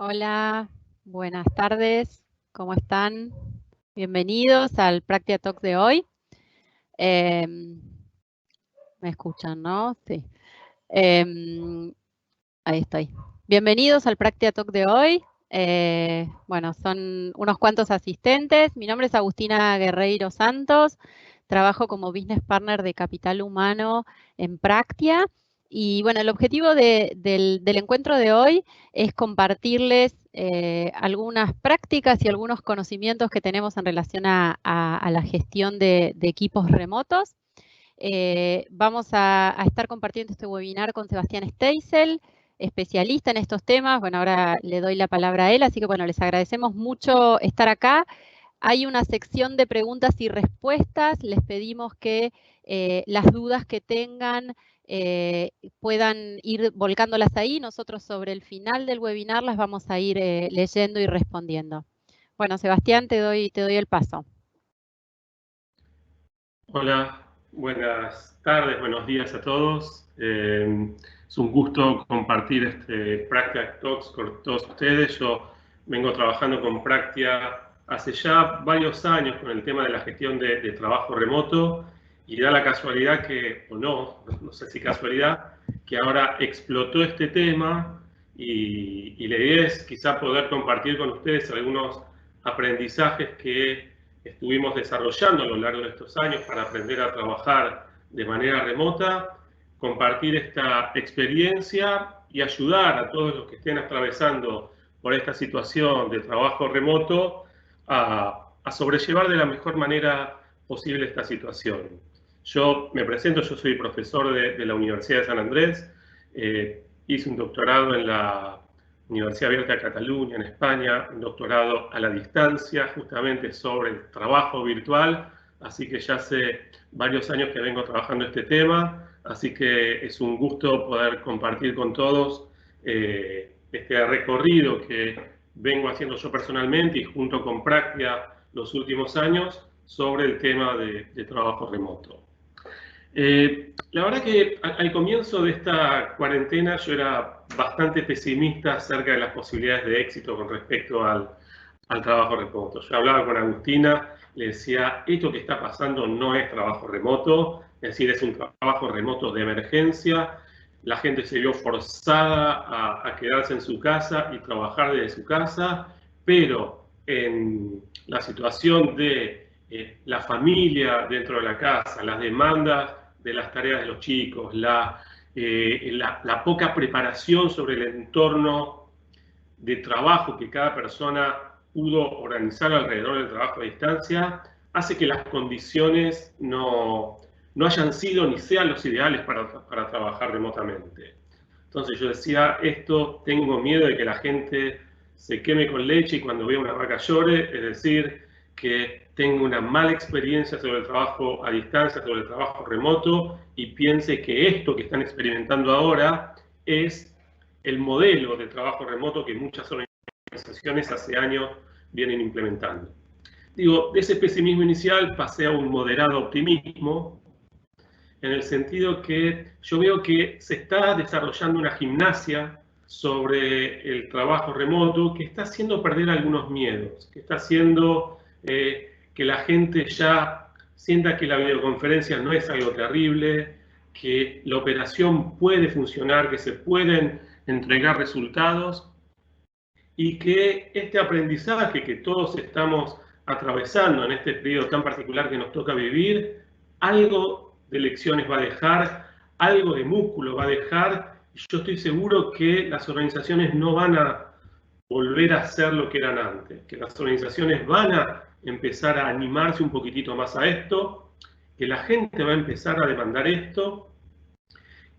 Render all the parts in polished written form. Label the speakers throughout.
Speaker 1: Hola, buenas tardes, ¿cómo están? Bienvenidos al Practia Talk de hoy. ¿Me escuchan, no? Sí. Ahí estoy. Bienvenidos al Practia Talk de hoy. Bueno, son unos cuantos asistentes. Mi nombre es Agustina Guerreiro Santos. Trabajo como Business Partner de Capital Humano en Practia. Y bueno, el objetivo del encuentro de hoy es compartirles algunas prácticas y algunos conocimientos que tenemos en relación a la gestión de equipos remotos. Vamos a estar compartiendo este webinar con Sebastián Steisel, especialista en estos temas. Bueno, ahora le doy la palabra a él, así que bueno, les agradecemos mucho estar acá. Hay una sección de preguntas y respuestas. Les pedimos que las dudas que tengan puedan ir volcándolas ahí. Nosotros sobre el final del webinar las vamos a ir leyendo y respondiendo. Bueno, Sebastián, te doy el paso.
Speaker 2: Hola, buenas tardes, buenos días a todos. Es un gusto compartir este Practia Talks con todos ustedes. Yo vengo trabajando con Practia hace ya varios años con el tema de la gestión de trabajo remoto y da la casualidad que, o no sé si casualidad, que ahora explotó este tema y la idea es quizá poder compartir con ustedes algunos aprendizajes que estuvimos desarrollando a lo largo de estos años para aprender a trabajar de manera remota, compartir esta experiencia y ayudar a todos los que estén atravesando por esta situación de trabajo remoto a sobrellevar de la mejor manera posible esta situación. Yo me presento, yo soy profesor de la Universidad de San Andrés, hice un doctorado en la Universidad Abierta de Cataluña, en España, un doctorado a la distancia, justamente sobre el trabajo virtual, así que ya hace varios años que vengo trabajando este tema, así que es un gusto poder compartir con todos este recorrido que vengo haciendo yo personalmente y junto con Practia los últimos años sobre el tema de trabajo remoto. La verdad que al comienzo de esta cuarentena yo era bastante pesimista acerca de las posibilidades de éxito con respecto al trabajo remoto. Yo hablaba con Agustina, le decía, esto que está pasando no es trabajo remoto, es decir, es un trabajo remoto de emergencia. La gente se vio forzada a quedarse en su casa y trabajar desde su casa, pero en la situación de la familia dentro de la casa, las demandas de las tareas de los chicos, la poca preparación sobre el entorno de trabajo que cada persona pudo organizar alrededor del trabajo a distancia, hace que las condiciones no hayan sido ni sean los ideales para trabajar remotamente. Entonces yo decía, tengo miedo de que la gente se queme con leche y cuando vea una vaca llore, es decir, que tenga una mala experiencia sobre el trabajo a distancia, sobre el trabajo remoto y piense que esto que están experimentando ahora es el modelo de trabajo remoto que muchas organizaciones hace años vienen implementando. Digo, de ese pesimismo inicial pasé a un moderado optimismo, en el sentido que yo veo que se está desarrollando una gimnasia sobre el trabajo remoto que está haciendo perder algunos miedos, que está haciendo que la gente ya sienta que la videoconferencia no es algo terrible, que la operación puede funcionar, que se pueden entregar resultados y que este aprendizaje que todos estamos atravesando en este periodo tan particular que nos toca vivir, algo de lecciones va a dejar, algo de músculo va a dejar, y yo estoy seguro que las organizaciones no van a volver a ser lo que eran antes, que las organizaciones van a empezar a animarse un poquitito más a esto, que la gente va a empezar a demandar esto,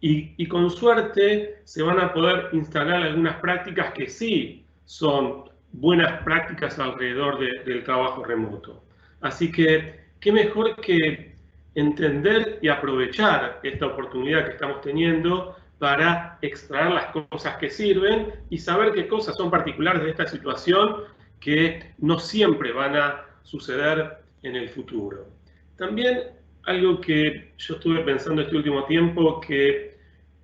Speaker 2: y con suerte se van a poder instalar algunas prácticas que sí son buenas prácticas alrededor del trabajo remoto. Así que, qué mejor que entender y aprovechar esta oportunidad que estamos teniendo para extraer las cosas que sirven y saber qué cosas son particulares de esta situación que no siempre van a suceder en el futuro. También algo que yo estuve pensando este último tiempo, que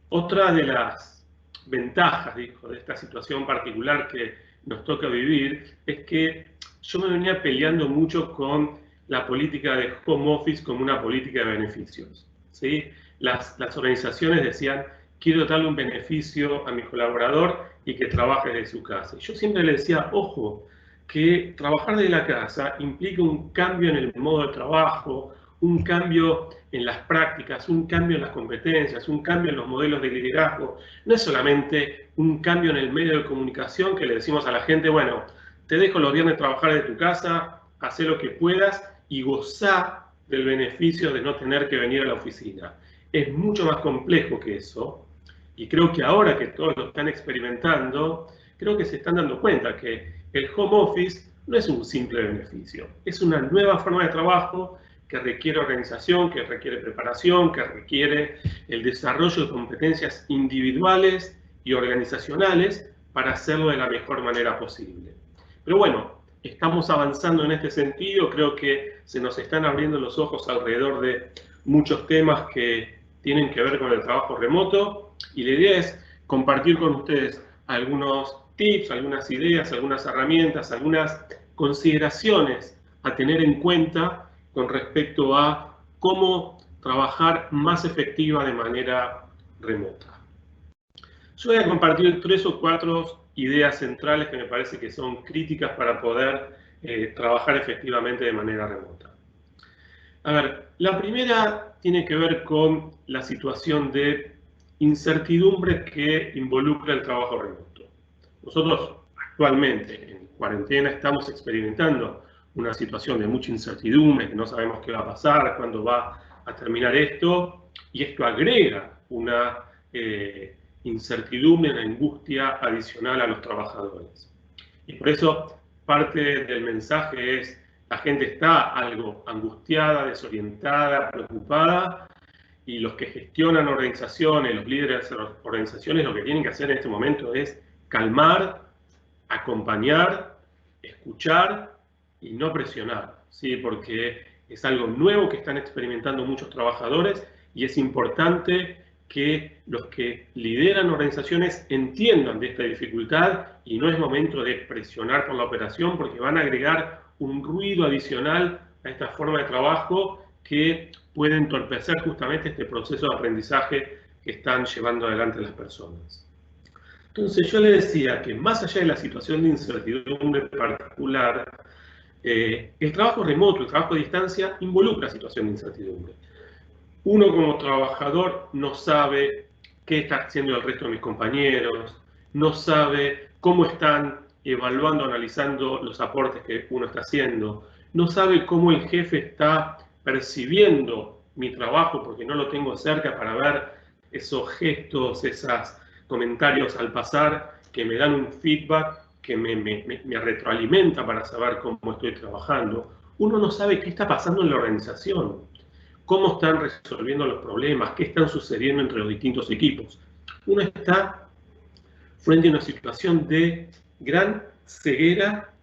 Speaker 2: otra de las ventajas, dijo, de esta situación particular que nos toca vivir, es que yo me venía peleando mucho con la política de home office como una política de beneficios, ¿sí? Las organizaciones decían, quiero darle un beneficio a mi colaborador y que trabaje desde su casa. Y yo siempre le decía, ojo, que trabajar desde la casa implica un cambio en el modo de trabajo, un cambio en las prácticas, un cambio en las competencias, un cambio en los modelos de liderazgo. No es solamente un cambio en el medio de comunicación que le decimos a la gente, bueno, te dejo los viernes trabajar de tu casa, haz lo que puedas y gozá del beneficio de no tener que venir a la oficina. Es mucho más complejo que eso, y creo que ahora que todos lo están experimentando, creo que se están dando cuenta que el home office no es un simple beneficio, es una nueva forma de trabajo que requiere organización, que requiere preparación, que requiere el desarrollo de competencias individuales y organizacionales para hacerlo de la mejor manera posible. Pero bueno, estamos avanzando en este sentido, creo que se nos están abriendo los ojos alrededor de muchos temas que tienen que ver con el trabajo remoto, y la idea es compartir con ustedes algunos tips, algunas ideas, algunas herramientas, algunas consideraciones a tener en cuenta con respecto a cómo trabajar más efectiva de manera remota. Yo voy a compartir 3 o 4 ideas centrales que me parece que son críticas para poder trabajar efectivamente de manera remota. A ver, la primera tiene que ver con la situación de incertidumbre que involucra el trabajo remoto. Nosotros actualmente en cuarentena estamos experimentando una situación de mucha incertidumbre, que no sabemos qué va a pasar, cuándo va a terminar esto, y esto agrega una incertidumbre, una angustia adicional a los trabajadores. Y por eso parte del mensaje es, la gente está algo angustiada, desorientada, preocupada, y los que gestionan organizaciones, los líderes de las organizaciones, lo que tienen que hacer en este momento es calmar, acompañar, escuchar y no presionar, ¿sí? Porque es algo nuevo que están experimentando muchos trabajadores y es importante que los que lideran organizaciones entiendan de esta dificultad y no es momento de presionar por la operación porque van a agregar un ruido adicional a esta forma de trabajo que puede entorpecer justamente este proceso de aprendizaje que están llevando adelante las personas. Entonces yo le decía que más allá de la situación de incertidumbre particular, el trabajo remoto, el trabajo a distancia involucra situación de incertidumbre. Uno como trabajador no sabe qué está haciendo el resto de mis compañeros, no sabe cómo están evaluando, analizando los aportes que uno está haciendo, no sabe cómo el jefe está percibiendo mi trabajo porque no lo tengo cerca para ver esos gestos, esos comentarios al pasar que me dan un feedback que me retroalimenta para saber cómo estoy trabajando. Uno no sabe qué está pasando en la organización, cómo están resolviendo los problemas, qué están sucediendo entre los distintos equipos. Uno está frente a una situación de gran ceguera,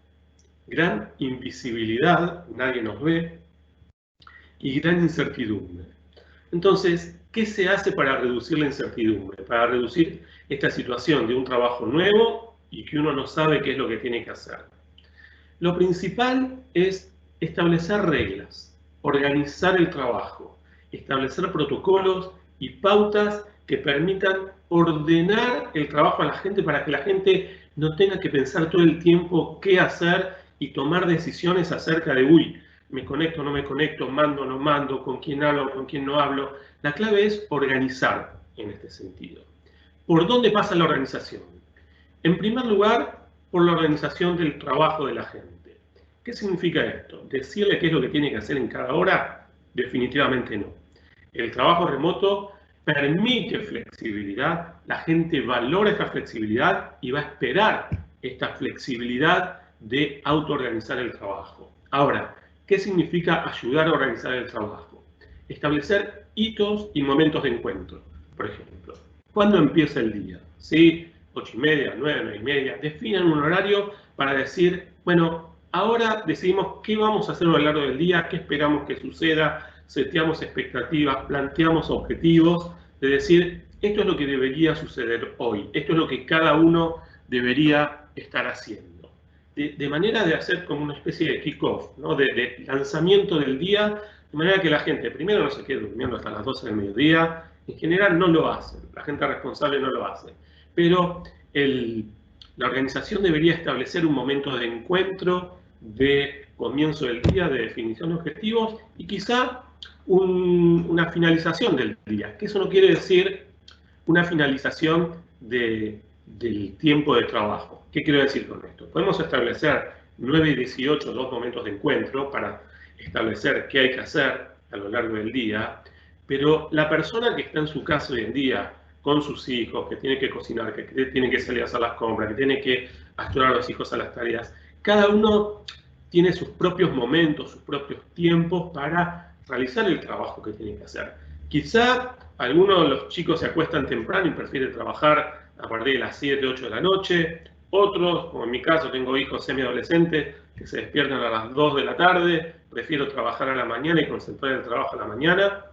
Speaker 2: gran invisibilidad, nadie nos ve, y gran incertidumbre. Entonces, ¿qué se hace para reducir la incertidumbre? Para reducir esta situación de un trabajo nuevo y que uno no sabe qué es lo que tiene que hacer. Lo principal es establecer reglas, organizar el trabajo, establecer protocolos y pautas que permitan ordenar el trabajo a la gente para que la gente no tenga que pensar todo el tiempo qué hacer y tomar decisiones acerca de, uy, me conecto, no me conecto, mando, no mando, con quién hablo, con quién no hablo. La clave es organizar en este sentido. ¿Por dónde pasa la organización? En primer lugar, por la organización del trabajo de la gente. ¿Qué significa esto? ¿Decirle qué es lo que tiene que hacer en cada hora? Definitivamente no. El trabajo remoto permite flexibilidad, la gente valora esta flexibilidad y va a esperar esta flexibilidad de autoorganizar el trabajo. Ahora, ¿qué significa ayudar a organizar el trabajo? Establecer hitos y momentos de encuentro. Por ejemplo, ¿cuándo empieza el día? ¿Sí? 8:30, 9, 9:30. Definan un horario para decir, bueno, ahora decidimos qué vamos a hacer a lo largo del día, qué esperamos que suceda, seteamos expectativas, planteamos objetivos, de decir, esto es lo que debería suceder hoy, esto es lo que cada uno debería estar haciendo. De manera de hacer como una especie de kick-off, ¿no? de lanzamiento del día, de manera que la gente primero no se quede durmiendo hasta las 12 del mediodía. En general no lo hacen, la gente responsable no lo hace. Pero la organización debería establecer un momento de encuentro, de comienzo del día, de definición de objetivos y quizá una finalización del día. Que eso no quiere decir una finalización del tiempo de trabajo. ¿Qué quiero decir con esto? Podemos establecer 9 y 18, 2 momentos de encuentro para establecer qué hay que hacer a lo largo del día, pero la persona que está en su casa hoy en día con sus hijos, que tiene que cocinar, que tiene que salir a hacer las compras, que tiene que ayudar a los hijos a las tareas, cada uno tiene sus propios momentos, sus propios tiempos para realizar el trabajo que tiene que hacer. Quizá algunos de los chicos se acuestan temprano y prefieren trabajar a partir de las 7, 8 de la noche. Otros, como en mi caso, tengo hijos semiadolescentes que se despiertan a las 2 de la tarde, prefiero trabajar a la mañana y concentrar el trabajo a la mañana.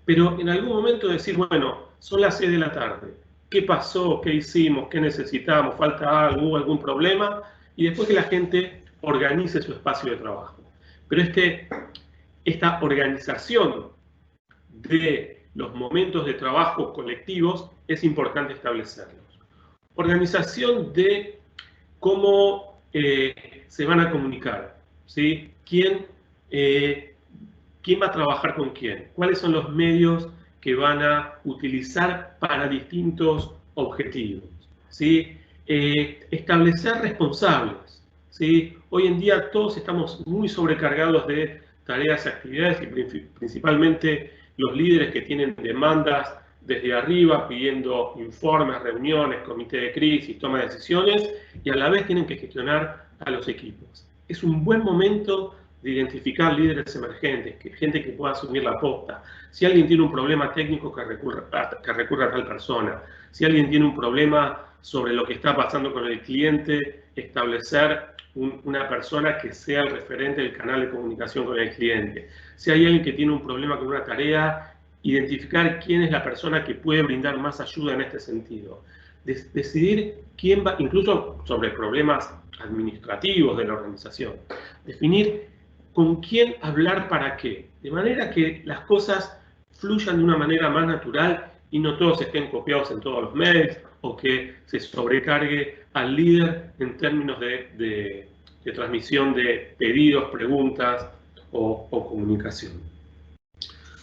Speaker 2: Pero en algún momento decir, bueno, son las 6 de la tarde, ¿qué pasó? ¿Qué hicimos? ¿Qué necesitamos? ¿Falta algo? ¿Hubo algún problema? Y después que la gente organice su espacio de trabajo. Pero esta organización de los momentos de trabajo colectivos es importante establecerlos. Organización de cómo se van a comunicar, ¿sí? ¿Quién va a trabajar con quién? ¿Cuáles son los medios que van a utilizar para distintos objetivos? ¿Sí? Establecer responsables, ¿sí? Hoy en día todos estamos muy sobrecargados de tareas y actividades y principalmente los líderes que tienen demandas desde arriba pidiendo informes, reuniones, comité de crisis, toma de decisiones y a la vez tienen que gestionar a los equipos. Es un buen momento de identificar líderes emergentes, gente que pueda asumir la posta. Si alguien tiene un problema técnico, que recurra a tal persona. Si alguien tiene un problema sobre lo que está pasando con el cliente, establecer una persona que sea el referente del canal de comunicación con el cliente. Si hay alguien que tiene un problema con una tarea, identificar quién es la persona que puede brindar más ayuda en este sentido. Decidir quién va, incluso sobre problemas administrativos de la organización. Definir con quién hablar para qué, de manera que las cosas fluyan de una manera más natural y no todos estén copiados en todos los mails o que se sobrecargue al líder en términos de transmisión de pedidos, preguntas o comunicación.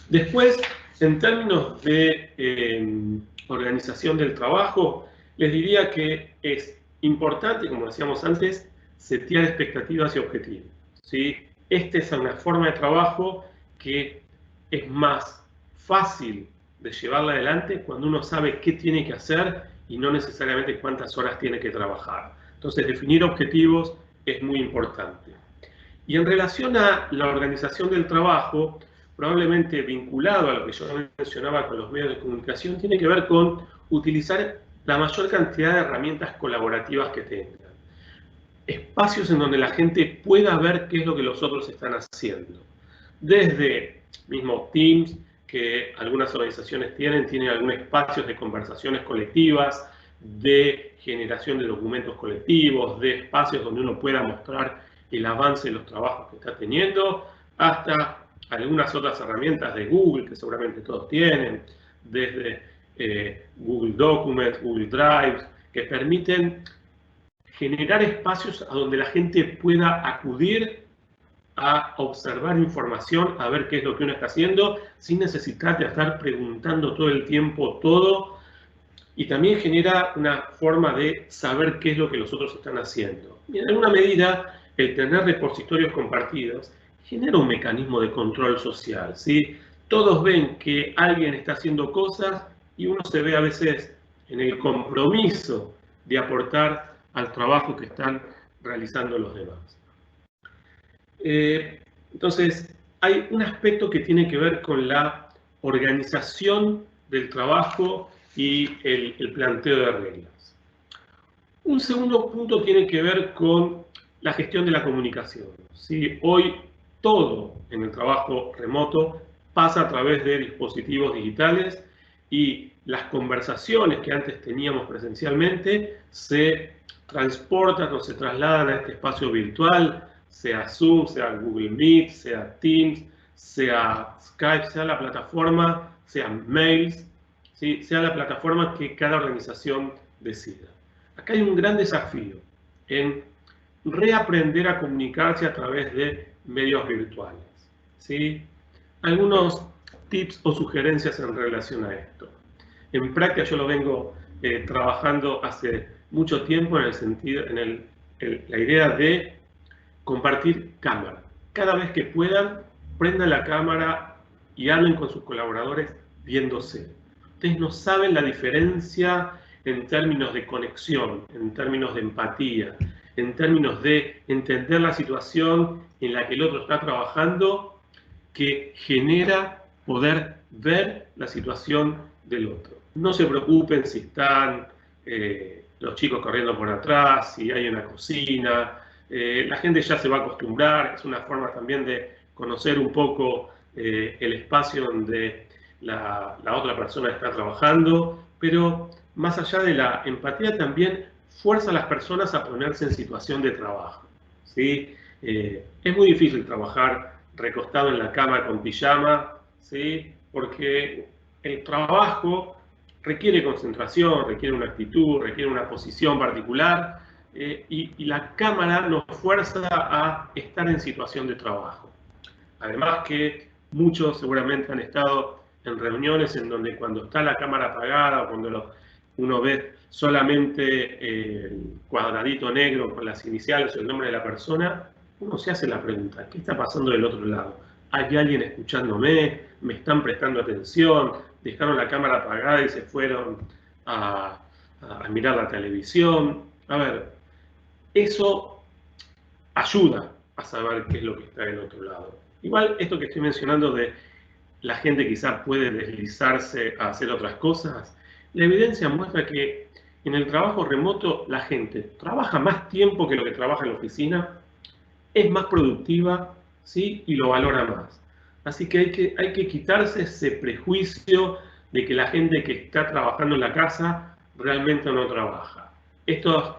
Speaker 2: Después, en términos de organización del trabajo, les diría que es importante, como decíamos antes, setear expectativas y objetivos, ¿sí? Esta es una forma de trabajo que es más fácil de llevarla adelante cuando uno sabe qué tiene que hacer y no necesariamente cuántas horas tiene que trabajar. Entonces, definir objetivos es muy importante. Y en relación a la organización del trabajo, probablemente vinculado a lo que yo mencionaba con los medios de comunicación, tiene que ver con utilizar la mayor cantidad de herramientas colaborativas que tengan. Espacios en donde la gente pueda ver qué es lo que los otros están haciendo. Desde mismo Teams, que algunas organizaciones tienen algunos espacios de conversaciones colectivas, de generación de documentos colectivos, de espacios donde uno pueda mostrar el avance de los trabajos que está teniendo, hasta algunas otras herramientas de Google, que seguramente todos tienen, desde Google Documents, Google Drive, que permiten generar espacios a donde la gente pueda acudir a observar información, a ver qué es lo que uno está haciendo, sin necesidad de estar preguntando todo el tiempo todo, y también genera una forma de saber qué es lo que los otros están haciendo. Y en alguna medida, el tener repositorios compartidos genera un mecanismo de control social, ¿sí? Todos ven que alguien está haciendo cosas y uno se ve a veces en el compromiso de aportar al trabajo que están realizando los demás. Entonces, hay un aspecto que tiene que ver con la organización del trabajo y el planteo de reglas. Un segundo punto tiene que ver con la gestión de la comunicación, ¿sí? Hoy todo en el trabajo remoto pasa a través de dispositivos digitales y las conversaciones que antes teníamos presencialmente se transportan o se trasladan a este espacio virtual, sea Zoom, sea Google Meet, sea Teams, sea Skype, sea la plataforma, sea Mails, ¿sí? Sea la plataforma que cada organización decida. Acá hay un gran desafío en reaprender a comunicarse a través de medios virtuales, ¿sí? Algunos tips o sugerencias en relación a esto. En práctica yo lo vengo trabajando hace mucho tiempo en el sentido, la idea de compartir cámara. Cada vez que puedan, prendan la cámara y hablen con sus colaboradores viéndose. Ustedes no saben la diferencia en términos de conexión, en términos de empatía, en términos de entender la situación en la que el otro está trabajando, que genera poder ver la situación del otro. No se preocupen si están los chicos corriendo por atrás, si hay una cocina. La gente ya se va a acostumbrar, es una forma también de conocer un poco el espacio donde la otra persona está trabajando, pero más allá de la empatía también fuerza a las personas a ponerse en situación de trabajo, ¿sí? Es muy difícil trabajar recostado en la cama con pijama, ¿sí? Porque el trabajo requiere concentración, requiere una actitud, requiere una posición particular, y la cámara nos fuerza a estar en situación de trabajo. Además que muchos seguramente han estado en reuniones en donde cuando está la cámara apagada o cuando uno ve solamente el cuadradito negro con las iniciales o el nombre de la persona, uno se hace la pregunta, ¿qué está pasando del otro lado? ¿Hay alguien escuchándome? ¿Me están prestando atención? ¿Dejaron la cámara apagada y se fueron a mirar la televisión? A ver, eso ayuda a saber qué es lo que está del otro lado. Igual esto que estoy mencionando de la gente quizá puede deslizarse a hacer otras cosas, la evidencia muestra que en el trabajo remoto la gente trabaja más tiempo que lo que trabaja en la oficina, es más productiva, ¿sí? Y lo valora más. Así que hay que quitarse ese prejuicio de que la gente que está trabajando en la casa realmente no trabaja. Estos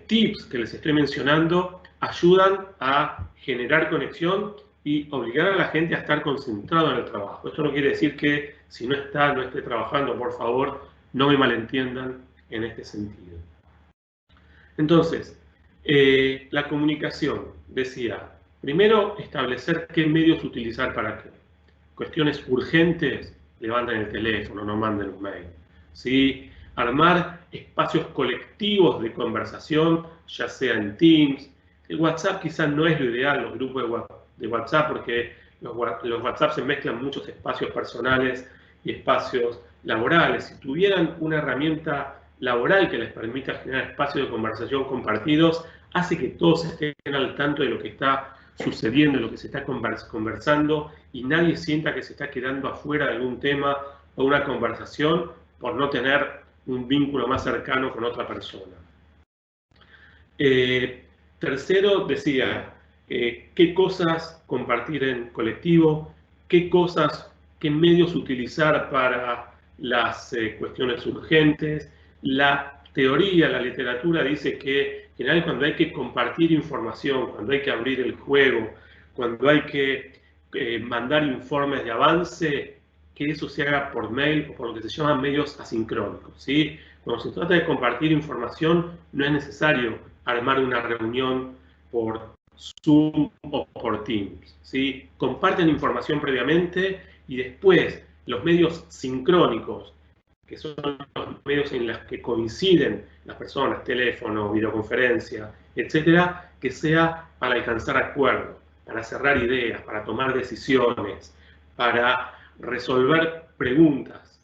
Speaker 2: tips que les estoy mencionando ayudan a generar conexión y obligar a la gente a estar concentrado en el trabajo. Esto no quiere decir que si no esté trabajando, por favor, no me malentiendan en este sentido. Entonces, la comunicación, decía, primero establecer qué medios utilizar para qué. Cuestiones urgentes, levanten el teléfono, no manden un mail, ¿sí? Armar espacios colectivos de conversación, ya sea en Teams. El WhatsApp quizás no es lo ideal, los grupos de WhatsApp, porque los WhatsApp se mezclan muchos espacios personales y espacios laborales. Si tuvieran una herramienta laboral que les permita generar espacios de conversación compartidos, hace que todos estén al tanto de lo que está sucediendo, de lo que se está conversando, y nadie sienta que se está quedando afuera de algún tema o una conversación por no tener un vínculo más cercano con otra persona. Tercero, decía, qué cosas compartir en colectivo, qué medios utilizar para las cuestiones urgentes. La teoría, la literatura dice que en general cuando hay que compartir información, cuando hay que abrir el juego, cuando hay que mandar informes de avance, que eso se haga por mail o por lo que se llaman medios asincrónicos, ¿sí? Cuando se trata de compartir información, no es necesario armar una reunión por Zoom o por Teams, ¿sí? Comparten información previamente y después los medios sincrónicos, que son los medios en los que coinciden las personas, teléfono, videoconferencia, etcétera, que sea para alcanzar acuerdos, para cerrar ideas, para tomar decisiones, para resolver preguntas,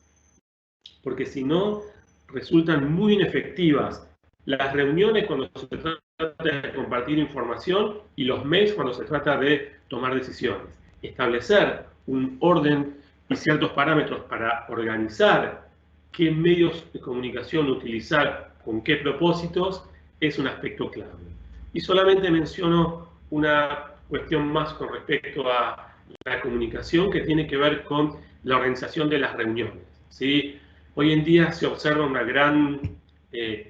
Speaker 2: porque si no, resultan muy inefectivas las reuniones cuando se trata de compartir información y los mails cuando se trata de tomar decisiones. Establecer un orden y ciertos parámetros para organizar qué medios de comunicación utilizar, con qué propósitos, es un aspecto clave. Y solamente menciono una cuestión más con respecto a la comunicación que tiene que ver con la organización de las reuniones, ¿sí? Hoy en día se observa una gran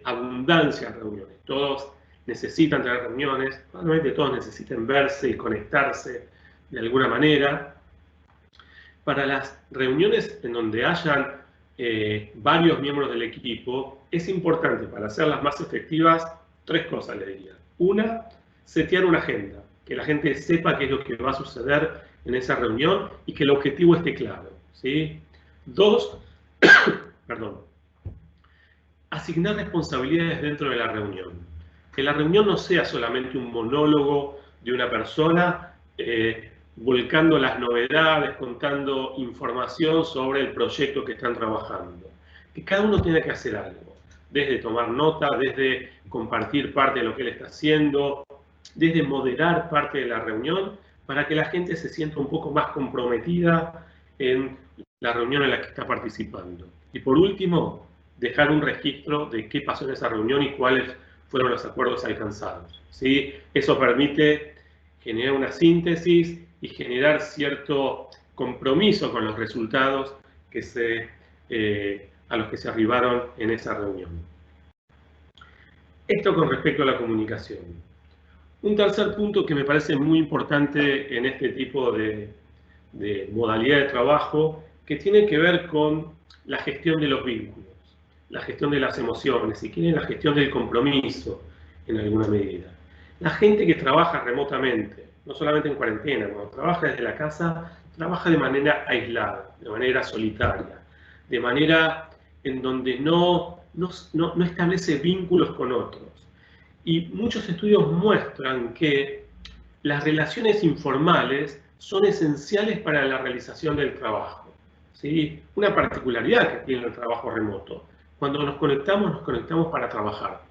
Speaker 2: abundancia de reuniones. Todos necesitan tener reuniones, probablemente todos necesiten verse y conectarse de alguna manera. Para las reuniones en donde hayan varios miembros del equipo, es importante, para hacerlas más efectivas, 3 cosas le diría. Una, setear una agenda, que la gente sepa qué es lo que va a suceder en esa reunión y que el objetivo esté claro, ¿sí? 2, perdón, asignar responsabilidades dentro de la reunión. Que la reunión no sea solamente un monólogo de una persona volcando las novedades, contando información sobre el proyecto que están trabajando. Que cada uno tiene que hacer algo, desde tomar nota, desde compartir parte de lo que él está haciendo, desde moderar parte de la reunión, para que la gente se sienta un poco más comprometida en la reunión en la que está participando. Y por último, dejar un registro de qué pasó en esa reunión y cuáles fueron los acuerdos alcanzados, ¿sí? Eso permite generar una síntesis y generar cierto compromiso con los resultados a los que se arribaron en esa reunión. Esto con respecto a la comunicación. Un tercer punto que me parece muy importante en este tipo de modalidad de trabajo, que tiene que ver con la gestión de los vínculos, la gestión de las emociones, si quieren, la gestión del compromiso en alguna medida. La gente que trabaja remotamente, no solamente en cuarentena, cuando trabaja desde la casa, trabaja de manera aislada, de manera solitaria, de manera en donde no establece vínculos con otros. Y muchos estudios muestran que las relaciones informales son esenciales para la realización del trabajo, ¿sí? Una particularidad que tiene el trabajo remoto. Cuando nos conectamos para trabajar,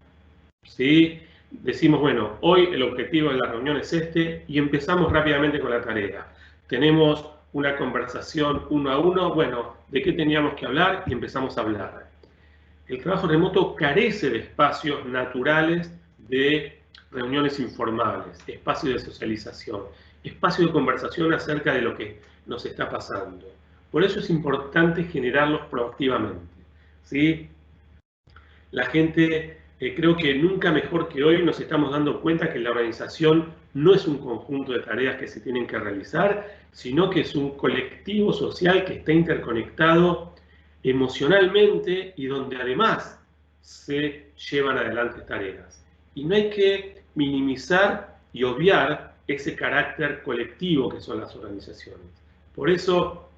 Speaker 2: ¿sí? Decimos, bueno, hoy el objetivo de la reunión es este y empezamos rápidamente con la tarea. Tenemos una conversación 1 a 1, bueno, ¿de qué teníamos que hablar? Y empezamos a hablar. El trabajo remoto carece de espacios naturales de reuniones informales, espacio de socialización, espacio de conversación acerca de lo que nos está pasando. Por eso es importante generarlos proactivamente, ¿sí? La gente, creo que nunca mejor que hoy nos estamos dando cuenta que la organización no es un conjunto de tareas que se tienen que realizar, sino que es un colectivo social que está interconectado emocionalmente y donde además se llevan adelante tareas. Y no hay que minimizar y obviar ese carácter colectivo que son las organizaciones. Por eso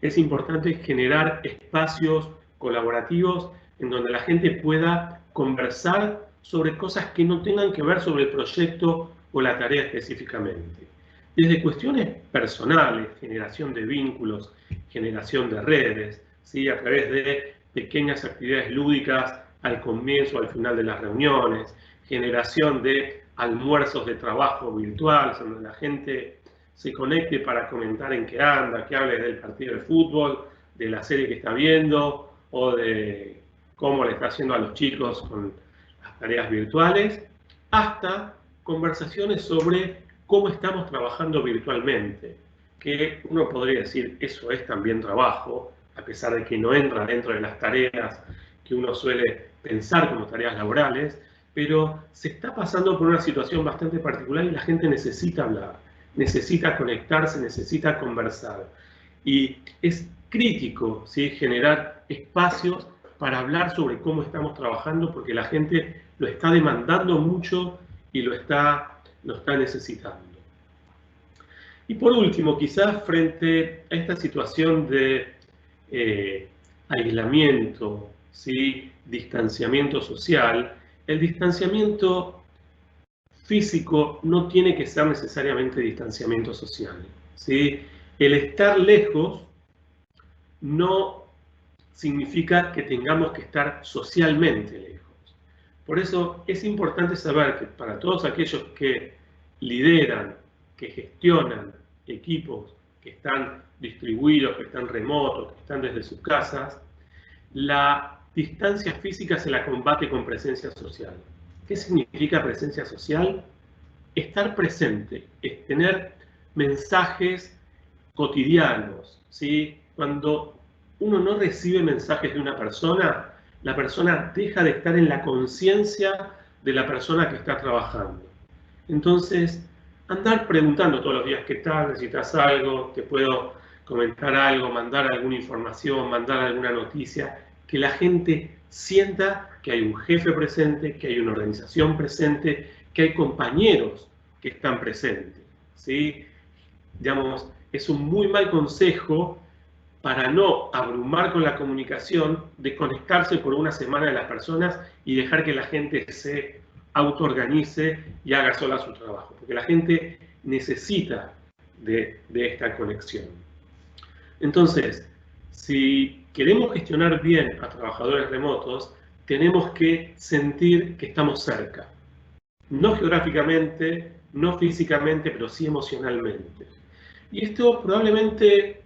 Speaker 2: es importante generar espacios colaborativos en donde la gente pueda conversar sobre cosas que no tengan que ver sobre el proyecto o la tarea específicamente. Desde cuestiones personales, generación de vínculos, generación de redes, ¿sí? A través de pequeñas actividades lúdicas al comienzo o al final de las reuniones, generación de almuerzos de trabajo virtuales, donde la gente se conecte para comentar en qué anda, que hable del partido de fútbol, de la serie que está viendo o de cómo le está haciendo a los chicos con las tareas virtuales, hasta conversaciones sobre cómo estamos trabajando virtualmente, que uno podría decir, eso es también trabajo, a pesar de que no entra dentro de las tareas que uno suele pensar como tareas laborales, pero se está pasando por una situación bastante particular y la gente necesita hablar, necesita conectarse, necesita conversar. Y es crítico, ¿sí?, generar espacios para hablar sobre cómo estamos trabajando, porque la gente lo está demandando mucho y lo está necesitando. Y por último, quizás frente a esta situación de aislamiento, ¿sí?, distanciamiento social, el distanciamiento físico no tiene que ser necesariamente distanciamiento social, ¿sí? El estar lejos no significa que tengamos que estar socialmente lejos. Por eso es importante saber que para todos aquellos que lideran, que gestionan equipos que están distribuidos, que están remotos, que están desde sus casas, la distancia física se la combate con presencia social. ¿Qué significa presencia social? Estar presente, es tener mensajes cotidianos, ¿sí? Cuando uno no recibe mensajes de una persona, la persona deja de estar en la conciencia de la persona que está trabajando. Entonces, andar preguntando todos los días qué tal, necesitas algo, te puedo comentar algo, mandar alguna información, mandar alguna noticia, que la gente sienta que hay un jefe presente, que hay una organización presente, que hay compañeros que están presentes, ¿sí? Digamos, es un muy mal consejo para no abrumar con la comunicación, desconectarse por una semana de las personas y dejar que la gente se autoorganice y haga sola su trabajo, porque la gente necesita de esta conexión. Entonces, si queremos gestionar bien a trabajadores remotos, tenemos que sentir que estamos cerca. No geográficamente, no físicamente, pero sí emocionalmente. Y esto probablemente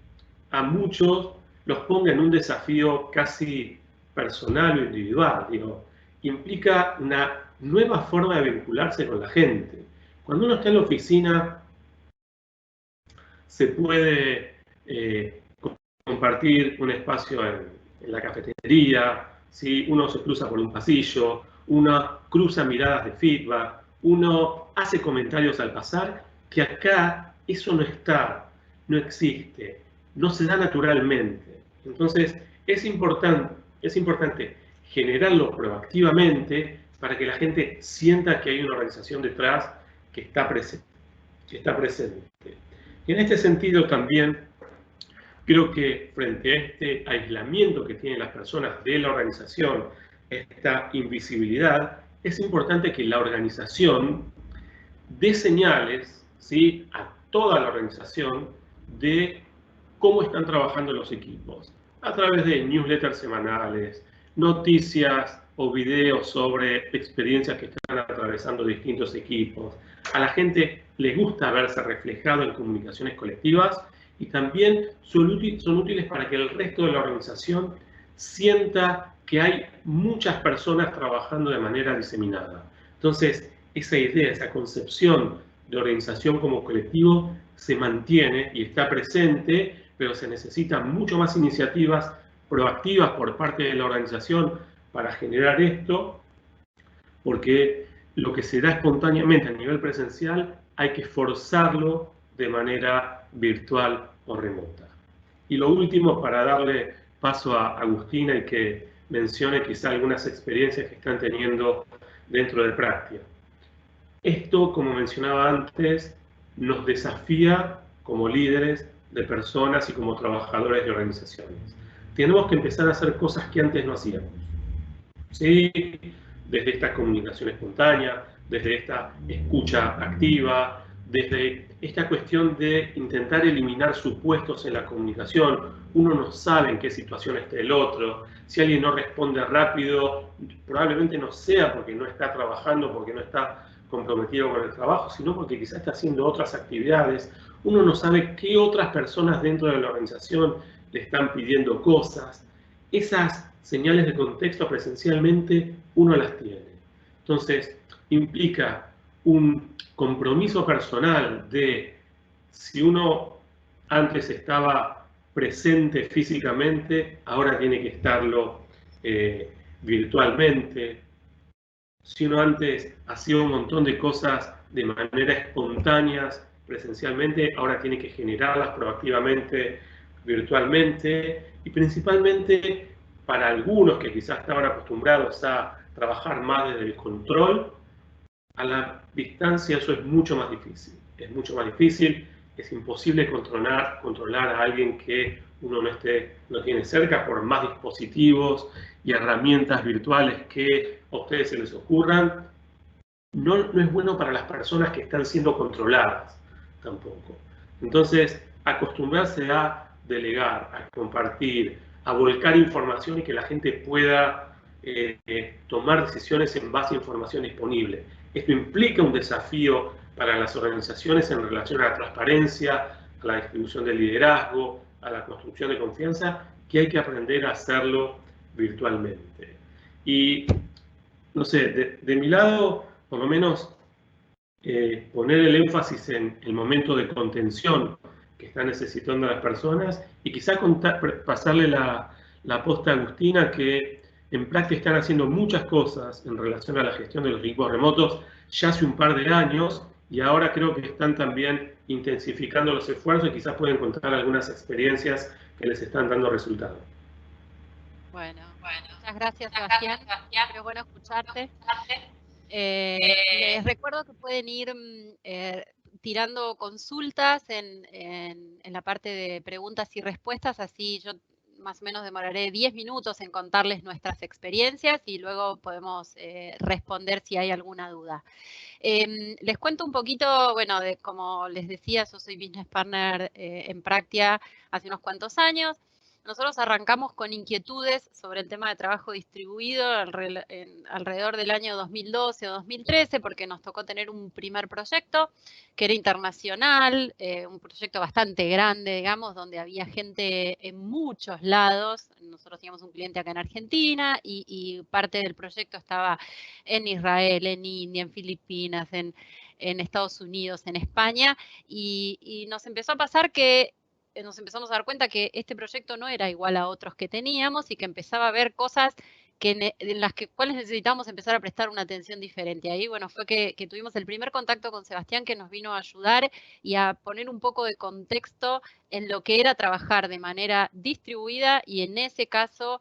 Speaker 2: a muchos los ponga en un desafío casi personal o individual. Digo, implica una nueva forma de vincularse con la gente. Cuando uno está en la oficina, se puede compartir un espacio en la cafetería, ¿sí? Uno se cruza por un pasillo, uno cruza miradas de feedback, uno hace comentarios al pasar, que acá eso no está, no existe, no se da naturalmente. Entonces, es importante generarlo proactivamente para que la gente sienta que hay una organización detrás que está presente. Y en este sentido también creo que frente a este aislamiento que tienen las personas de la organización, esta invisibilidad, es importante que la organización dé señales, ¿sí?, a toda la organización de cómo están trabajando los equipos, a través de newsletters semanales, noticias o videos sobre experiencias que están atravesando distintos equipos. A la gente le gusta verse reflejado en comunicaciones colectivas y también son útiles para que el resto de la organización sienta que hay muchas personas trabajando de manera diseminada. Entonces, esa idea, esa concepción de organización como colectivo se mantiene y está presente, pero se necesitan mucho más iniciativas proactivas por parte de la organización para generar esto, porque lo que se da espontáneamente a nivel presencial hay que forzarlo de manera virtual o remota. Y lo último, para darle paso a Agustina y que mencione quizá algunas experiencias que están teniendo dentro de Practia. Esto, como mencionaba antes, nos desafía como líderes de personas y como trabajadores de organizaciones. Tenemos que empezar a hacer cosas que antes no hacíamos, ¿sí? Desde esta comunicación espontánea, desde esta escucha activa, desde esta cuestión de intentar eliminar supuestos en la comunicación. Uno no sabe en qué situación está el otro. Si alguien no responde rápido, probablemente no sea porque no está trabajando, porque no está comprometido con el trabajo, sino porque quizás está haciendo otras actividades. Uno no sabe qué otras personas dentro de la organización le están pidiendo cosas. Esas señales de contexto presencialmente uno las tiene. Entonces, implica un compromiso personal de si uno antes estaba presente físicamente, ahora tiene que estarlo virtualmente. Si uno antes hacía un montón de cosas de manera espontáneas presencialmente, ahora tiene que generarlas proactivamente virtualmente, y principalmente para algunos que quizás estaban acostumbrados a trabajar más desde el control, a la distancia eso es mucho más difícil. Es mucho más difícil, es imposible controlar a alguien que uno no tiene cerca, por más dispositivos y herramientas virtuales que a ustedes se les ocurran. No es bueno para las personas que están siendo controladas tampoco. Entonces, acostumbrarse a delegar, a compartir, a volcar información y que la gente pueda tomar decisiones en base a información disponible. Esto implica un desafío para las organizaciones en relación a la transparencia, a la distribución del liderazgo, a la construcción de confianza, que hay que aprender a hacerlo virtualmente. Y, no sé, de mi lado, por lo menos, poner el énfasis en el momento de contención que están necesitando las personas y quizá pasarle la posta a Agustina, que En Practia están haciendo muchas cosas en relación a la gestión de los equipos remotos ya hace un par de años y ahora creo que están también intensificando los esfuerzos y quizás pueden contar algunas experiencias que les están dando resultados.
Speaker 1: Bueno, muchas gracias, Sebastián. Pero bueno escucharte. Les recuerdo que pueden ir tirando consultas en la parte de preguntas y respuestas, así yo más o menos demoraré 10 minutos en contarles nuestras experiencias y luego podemos responder si hay alguna duda. Les cuento un poquito, bueno, como les decía, yo soy Business Partner en Practia hace unos cuantos años. Nosotros arrancamos con inquietudes sobre el tema de trabajo distribuido alrededor del año 2012 o 2013, porque nos tocó tener un primer proyecto que era internacional, un proyecto bastante grande, digamos, donde había gente en muchos lados. Nosotros teníamos un cliente acá en Argentina y parte del proyecto estaba en Israel, en India, en Filipinas, en Estados Unidos, en España, y nos empezó a pasar que nos empezamos a dar cuenta que este proyecto no era igual a otros que teníamos y que empezaba a haber cosas en las cuales necesitábamos empezar a prestar una atención diferente. Ahí, bueno, fue que tuvimos el primer contacto con Sebastián, que nos vino a ayudar y a poner un poco de contexto en lo que era trabajar de manera distribuida y en ese caso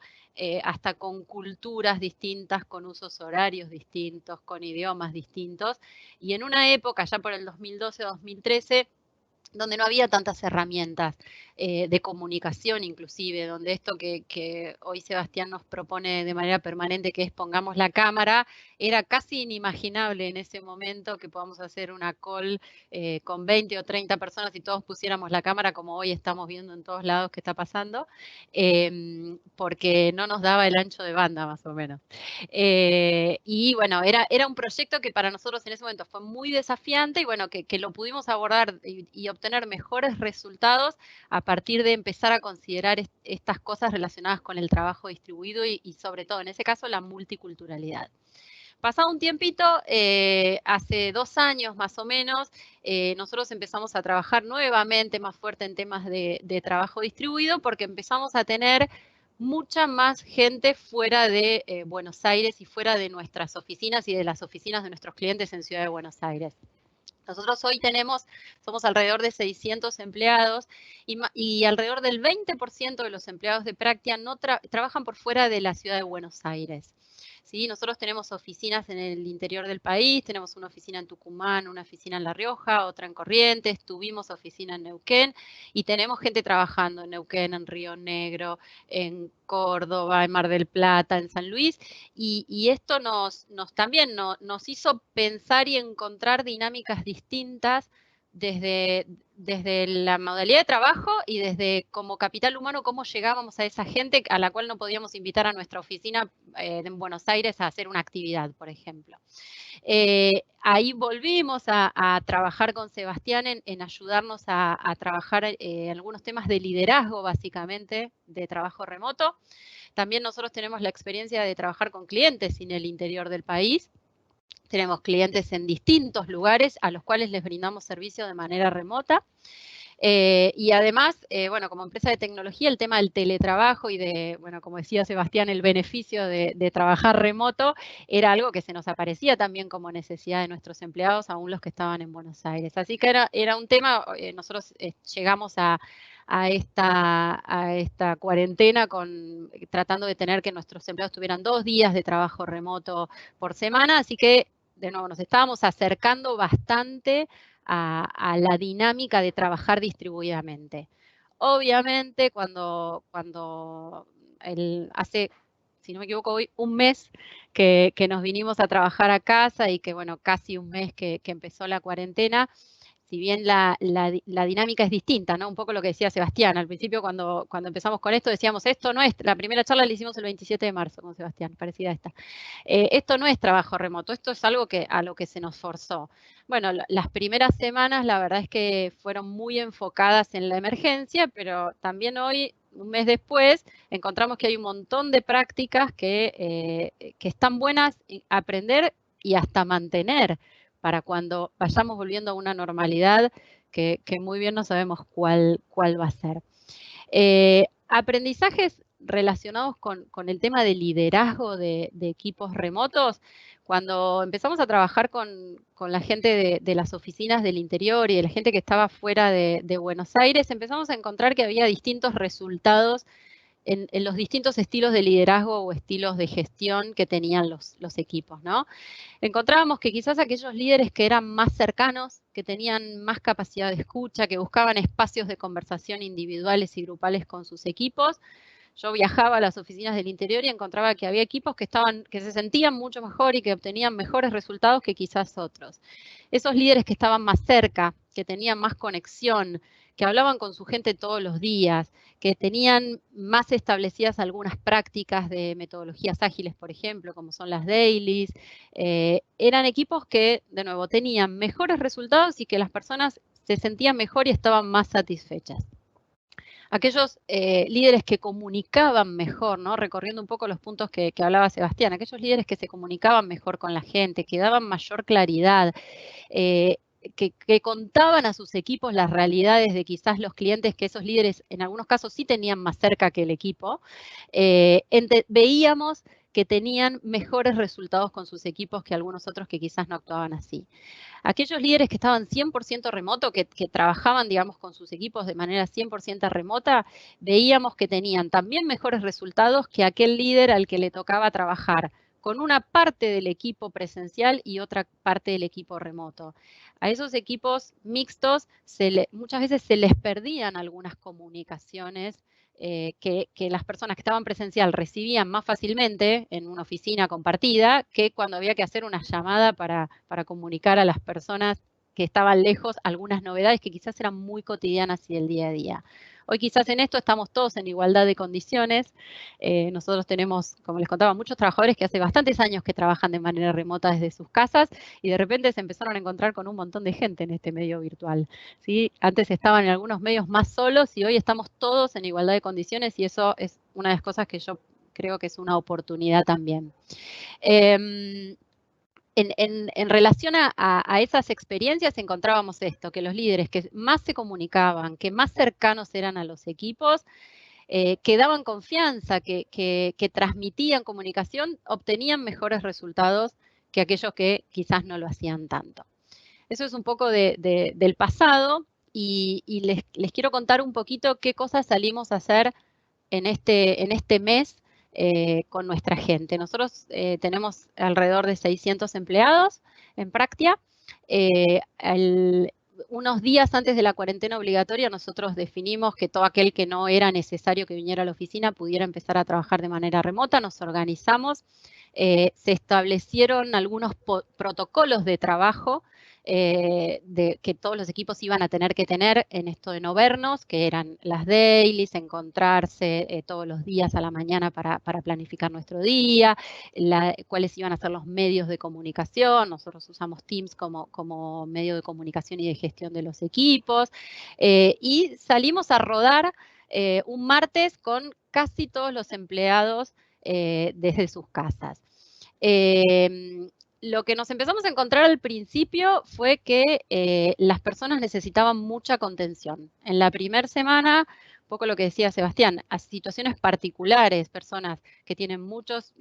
Speaker 1: hasta con culturas distintas, con usos horarios distintos, con idiomas distintos. Y en una época, ya por el 2012-2013, donde no había tantas herramientas de comunicación inclusive, donde esto que hoy Sebastián nos propone de manera permanente, que es pongamos la cámara, era casi inimaginable en ese momento que podamos hacer una call con 20 o 30 personas y todos pusiéramos la cámara como hoy estamos viendo en todos lados que está pasando, porque no nos daba el ancho de banda más o menos. Y bueno, era un proyecto que para nosotros en ese momento fue muy desafiante y bueno, que lo pudimos abordar y obtener mejores resultados a partir de empezar a considerar estas cosas relacionadas con el trabajo distribuido y sobre todo en ese caso la multiculturalidad. Pasado un tiempito, hace 2 años más o menos, nosotros empezamos a trabajar nuevamente más fuerte en temas de trabajo distribuido porque empezamos a tener mucha más gente fuera de Buenos Aires y fuera de nuestras oficinas y de las oficinas de nuestros clientes en Ciudad de Buenos Aires. Nosotros hoy somos alrededor de 600 empleados y alrededor del 20% de los empleados de Practia no trabajan por fuera de la Ciudad de Buenos Aires. ¿Sí? Nosotros tenemos oficinas en el interior del país, tenemos una oficina en Tucumán, una oficina en La Rioja, otra en Corrientes, tuvimos oficina en Neuquén y tenemos gente trabajando en Neuquén, en Río Negro, en Córdoba, en Mar del Plata, en San Luis, y esto también nos hizo pensar y encontrar dinámicas distintas desde la modalidad de trabajo y desde como capital humano, cómo llegábamos a esa gente a la cual no podíamos invitar a nuestra oficina en Buenos Aires a hacer una actividad, por ejemplo. Ahí volvimos a trabajar con Sebastián en ayudarnos a trabajar algunos temas de liderazgo, básicamente, de trabajo remoto. También nosotros tenemos la experiencia de trabajar con clientes en el interior del país. Tenemos clientes en distintos lugares a los cuales les brindamos servicio de manera remota. Y además, bueno, como empresa de tecnología, el tema del teletrabajo y de, bueno, como decía Sebastián, el beneficio de trabajar remoto era algo que se nos aparecía también como necesidad de nuestros empleados, aún los que estaban en Buenos Aires. Así que era un tema, nosotros llegamos a esta cuarentena tratando de tener que nuestros empleados tuvieran 2 días de trabajo remoto por semana, así que de nuevo nos estábamos acercando bastante a la dinámica de trabajar distribuidamente. Obviamente cuando hace, si no me equivoco hoy, un mes que nos vinimos a trabajar a casa y que bueno, casi un mes que empezó la cuarentena, si bien la dinámica es distinta, ¿no? Un poco lo que decía Sebastián, al principio cuando empezamos con esto decíamos, esto no es, la primera charla la hicimos el 27 de marzo con Sebastián, parecida a esta. Esto no es trabajo remoto, esto es algo a lo que se nos forzó. Bueno, las primeras semanas la verdad es que fueron muy enfocadas en la emergencia, pero también hoy, un mes después, encontramos que hay un montón de prácticas que están buenas aprender y hasta mantener para cuando vayamos volviendo a una normalidad que muy bien no sabemos cuál va a ser. Aprendizajes relacionados con el tema de liderazgo de equipos remotos. Cuando empezamos a trabajar con la gente de las oficinas del interior y de la gente que estaba fuera de Buenos Aires, empezamos a encontrar que había distintos resultados en los distintos estilos de liderazgo o estilos de gestión que tenían los equipos, ¿no? Encontrábamos que quizás aquellos líderes que eran más cercanos, que tenían más capacidad de escucha, que buscaban espacios de conversación individuales y grupales con sus equipos. Yo viajaba a las oficinas del interior y encontraba que había equipos que se sentían mucho mejor y que obtenían mejores resultados que quizás otros. Esos líderes que estaban más cerca, que tenían más conexión, que hablaban con su gente todos los días, que tenían más establecidas algunas prácticas de metodologías ágiles, por ejemplo, como son las dailies, eran equipos que, de nuevo, tenían mejores resultados y que las personas se sentían mejor y estaban más satisfechas. Aquellos líderes que comunicaban mejor, ¿no? Recorriendo un poco los puntos que hablaba Sebastián, aquellos líderes que se comunicaban mejor con la gente, que daban mayor claridad, que contaban a sus equipos las realidades de quizás los clientes que esos líderes en algunos casos sí tenían más cerca que el equipo, veíamos que tenían mejores resultados con sus equipos que algunos otros que quizás no actuaban así. Aquellos líderes que estaban 100% remoto, que trabajaban, digamos, con sus equipos de manera 100% remota, veíamos que tenían también mejores resultados que aquel líder al que le tocaba trabajar con una parte del equipo presencial y otra parte del equipo remoto. A esos equipos mixtos muchas veces se les perdían algunas comunicaciones que las personas que estaban presencial recibían más fácilmente en una oficina compartida que cuando había que hacer una llamada para comunicar a las personas que estaban lejos algunas novedades que quizás eran muy cotidianas y del día a día. Hoy quizás en esto estamos todos en igualdad de condiciones. Nosotros tenemos, como les contaba, muchos trabajadores que hace bastantes años que trabajan de manera remota desde sus casas y de repente se empezaron a encontrar con un montón de gente en este medio virtual, ¿sí? Antes estaban en algunos medios más solos y hoy estamos todos en igualdad de condiciones y eso es una de las cosas que yo creo que es una oportunidad también. En relación a esas experiencias encontrábamos esto, que los líderes que más se comunicaban, que más cercanos eran a los equipos, que daban confianza, que transmitían comunicación, obtenían mejores resultados que aquellos que quizás no lo hacían tanto. Eso es un poco del pasado y les quiero contar un poquito qué cosas salimos a hacer en este mes con nuestra gente. Nosotros tenemos alrededor de 600 empleados en Practia. Unos días antes de la cuarentena obligatoria, nosotros definimos que todo aquel que no era necesario que viniera a la oficina pudiera empezar a trabajar de manera remota. Nos organizamos, se establecieron algunos protocolos de trabajo que todos los equipos iban a tener que tener en esto de no vernos, que eran las dailies, encontrarse todos los días a la mañana para planificar nuestro día, cuáles iban a ser los medios de comunicación. Nosotros usamos Teams como medio de comunicación y de gestión de los equipos, y salimos a rodar un martes con casi todos los empleados desde sus casas. Lo que nos empezamos a encontrar al principio fue que las personas necesitaban mucha contención. En la primera semana, un poco lo que decía Sebastián, a situaciones particulares, personas que tienen muchos,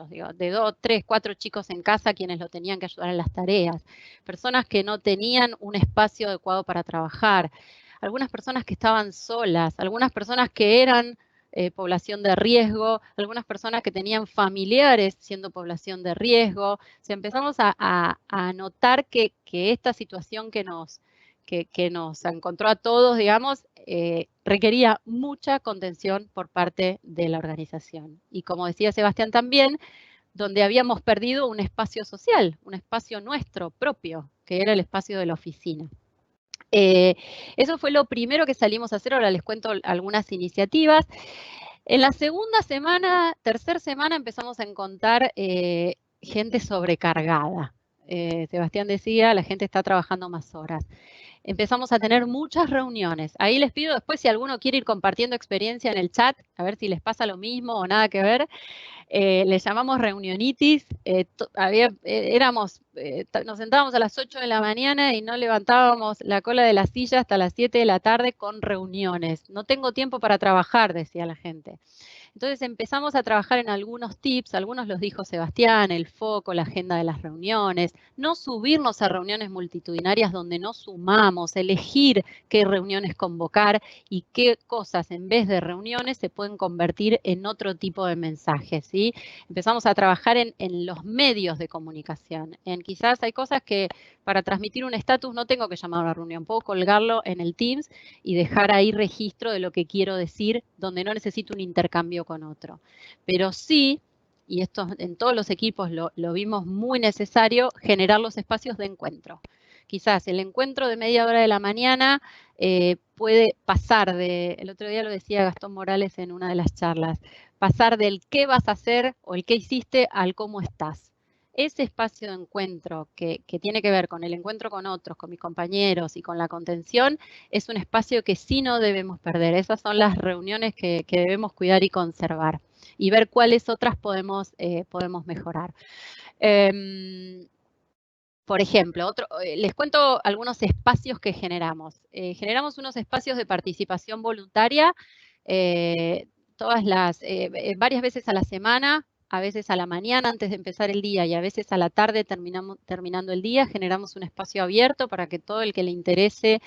Speaker 1: digo, de 2, 3, 4 chicos en casa quienes lo tenían que ayudar en las tareas, personas que no tenían un espacio adecuado para trabajar, algunas personas que estaban solas, algunas personas que eran población de riesgo, algunas personas que tenían familiares siendo población de riesgo. O sea, empezamos a notar que esta situación que nos encontró a todos, digamos, requería mucha contención por parte de la organización. Y como decía Sebastián también, donde habíamos perdido un espacio social, un espacio nuestro propio, que era el espacio de la oficina. Eso fue lo primero que salimos a hacer. Ahora les cuento algunas iniciativas. En la segunda semana, tercera semana, empezamos a encontrar gente sobrecargada. Sebastián decía, la gente está trabajando más horas. empezamos a tener muchas reuniones. Ahí les pido después si alguno quiere ir compartiendo experiencia en el chat, a ver si les pasa lo mismo o nada que ver. Le llamamos reunionitis. Nos sentábamos a las 8 de la mañana y no levantábamos la cola de la silla hasta las 7 de la tarde con reuniones. No tengo tiempo para trabajar, decía la gente. Entonces empezamos a trabajar en algunos tips, algunos los dijo Sebastián, el foco, la agenda de las reuniones, no subirnos a reuniones multitudinarias donde no sumamos, elegir qué reuniones convocar y qué cosas en vez de reuniones se pueden convertir en otro tipo de mensajes, ¿sí? Empezamos a trabajar en los medios de comunicación, quizás hay cosas que para transmitir un estatus no tengo que llamar a una reunión, puedo colgarlo en el Teams y dejar ahí registro de lo que quiero decir, donde no necesito un intercambio con otro. Pero sí, y esto en todos los equipos lo vimos muy necesario, generar los espacios de encuentro. Quizás el encuentro de media hora de la mañana puede pasar el otro día lo decía Gastón Morales en una de las charlas, pasar del qué vas a hacer o el qué hiciste al cómo estás. Ese espacio de encuentro que tiene que ver con el encuentro con otros, con mis compañeros y con la contención, es un espacio que sí no debemos perder. Esas son las reuniones que debemos cuidar y conservar y ver cuáles otras podemos mejorar. Por ejemplo, les cuento algunos espacios que generamos. Generamos unos espacios de participación voluntaria varias veces a la semana, a veces a la mañana antes de empezar el día y a veces a la tarde terminando el día. Generamos un espacio abierto para que todo el que le interese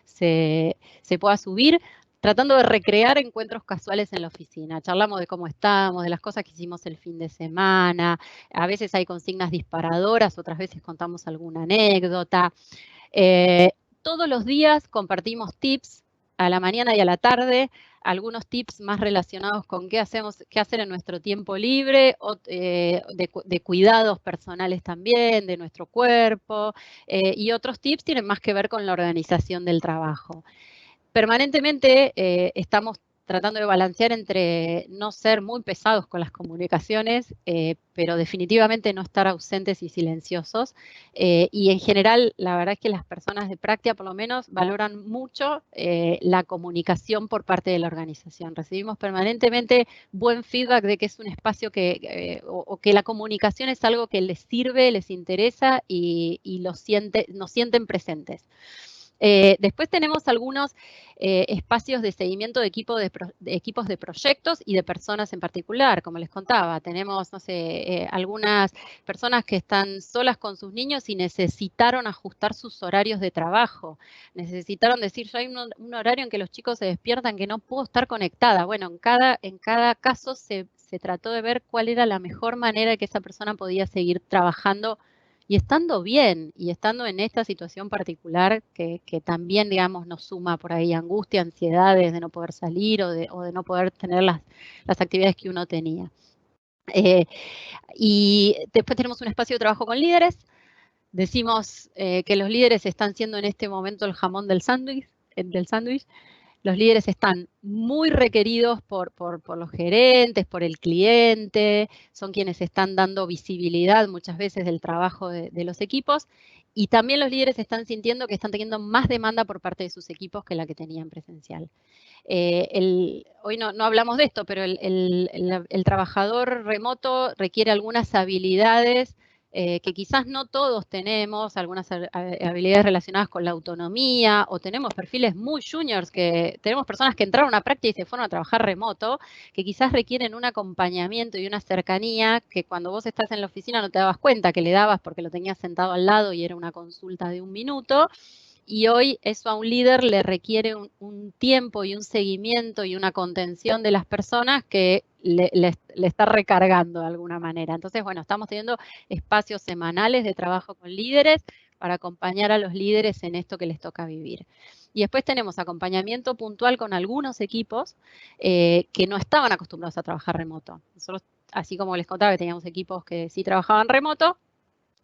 Speaker 1: se pueda subir, tratando de recrear encuentros casuales en la oficina. Charlamos de cómo estamos, de las cosas que hicimos el fin de semana, a veces hay consignas disparadoras, otras veces contamos alguna anécdota. Todos los días compartimos tips a la mañana y a la tarde, algunos tips más relacionados con qué hacer en nuestro tiempo libre, o, de cuidados personales también, de nuestro cuerpo, y otros tips tienen más que ver con la organización del trabajo. Permanentemente estamos tratando de balancear entre no ser muy pesados con las comunicaciones, pero definitivamente no estar ausentes y silenciosos. Y en general, la verdad es que las personas de Practia, por lo menos, valoran mucho la comunicación por parte de la organización. Recibimos permanentemente buen feedback de que es un espacio o que la comunicación es algo que les sirve, les interesa y nos sienten presentes. Después tenemos algunos espacios de seguimiento de equipos de proyectos y de personas en particular, como les contaba. Tenemos, no sé, algunas personas que están solas con sus niños y necesitaron ajustar sus horarios de trabajo. Necesitaron decir, yo hay un horario en que los chicos se despiertan que no puedo estar conectada. Bueno, en cada caso se trató de ver cuál era la mejor manera de que esa persona podía seguir trabajando y estando bien, y estando en esta situación particular que también, digamos, nos suma por ahí angustia, ansiedades de no poder salir o de no poder tener las actividades que uno tenía. Y después tenemos un espacio de trabajo con líderes. Decimos que los líderes están siendo en este momento el jamón del sándwich. Los líderes están muy requeridos por los gerentes, por el cliente, son quienes están dando visibilidad muchas veces del trabajo de los equipos, y también los líderes están sintiendo que están teniendo más demanda por parte de sus equipos que la que tenían presencial. Hoy no hablamos de esto, pero el trabajador remoto requiere algunas habilidades que quizás no todos tenemos, algunas habilidades relacionadas con la autonomía, o tenemos perfiles muy juniors, que tenemos personas que entraron a Practia y se fueron a trabajar remoto, que quizás requieren un acompañamiento y una cercanía que cuando vos estás en la oficina no te dabas cuenta que le dabas porque lo tenías sentado al lado y era una consulta de 1 minuto. Y hoy eso a un líder le requiere un tiempo y un seguimiento y una contención de las personas que le está recargando de alguna manera. Entonces, bueno, estamos teniendo espacios semanales de trabajo con líderes para acompañar a los líderes en esto que les toca vivir. Y después tenemos acompañamiento puntual con algunos equipos que no estaban acostumbrados a trabajar remoto. Nosotros, así como les contaba que teníamos equipos que sí trabajaban remoto,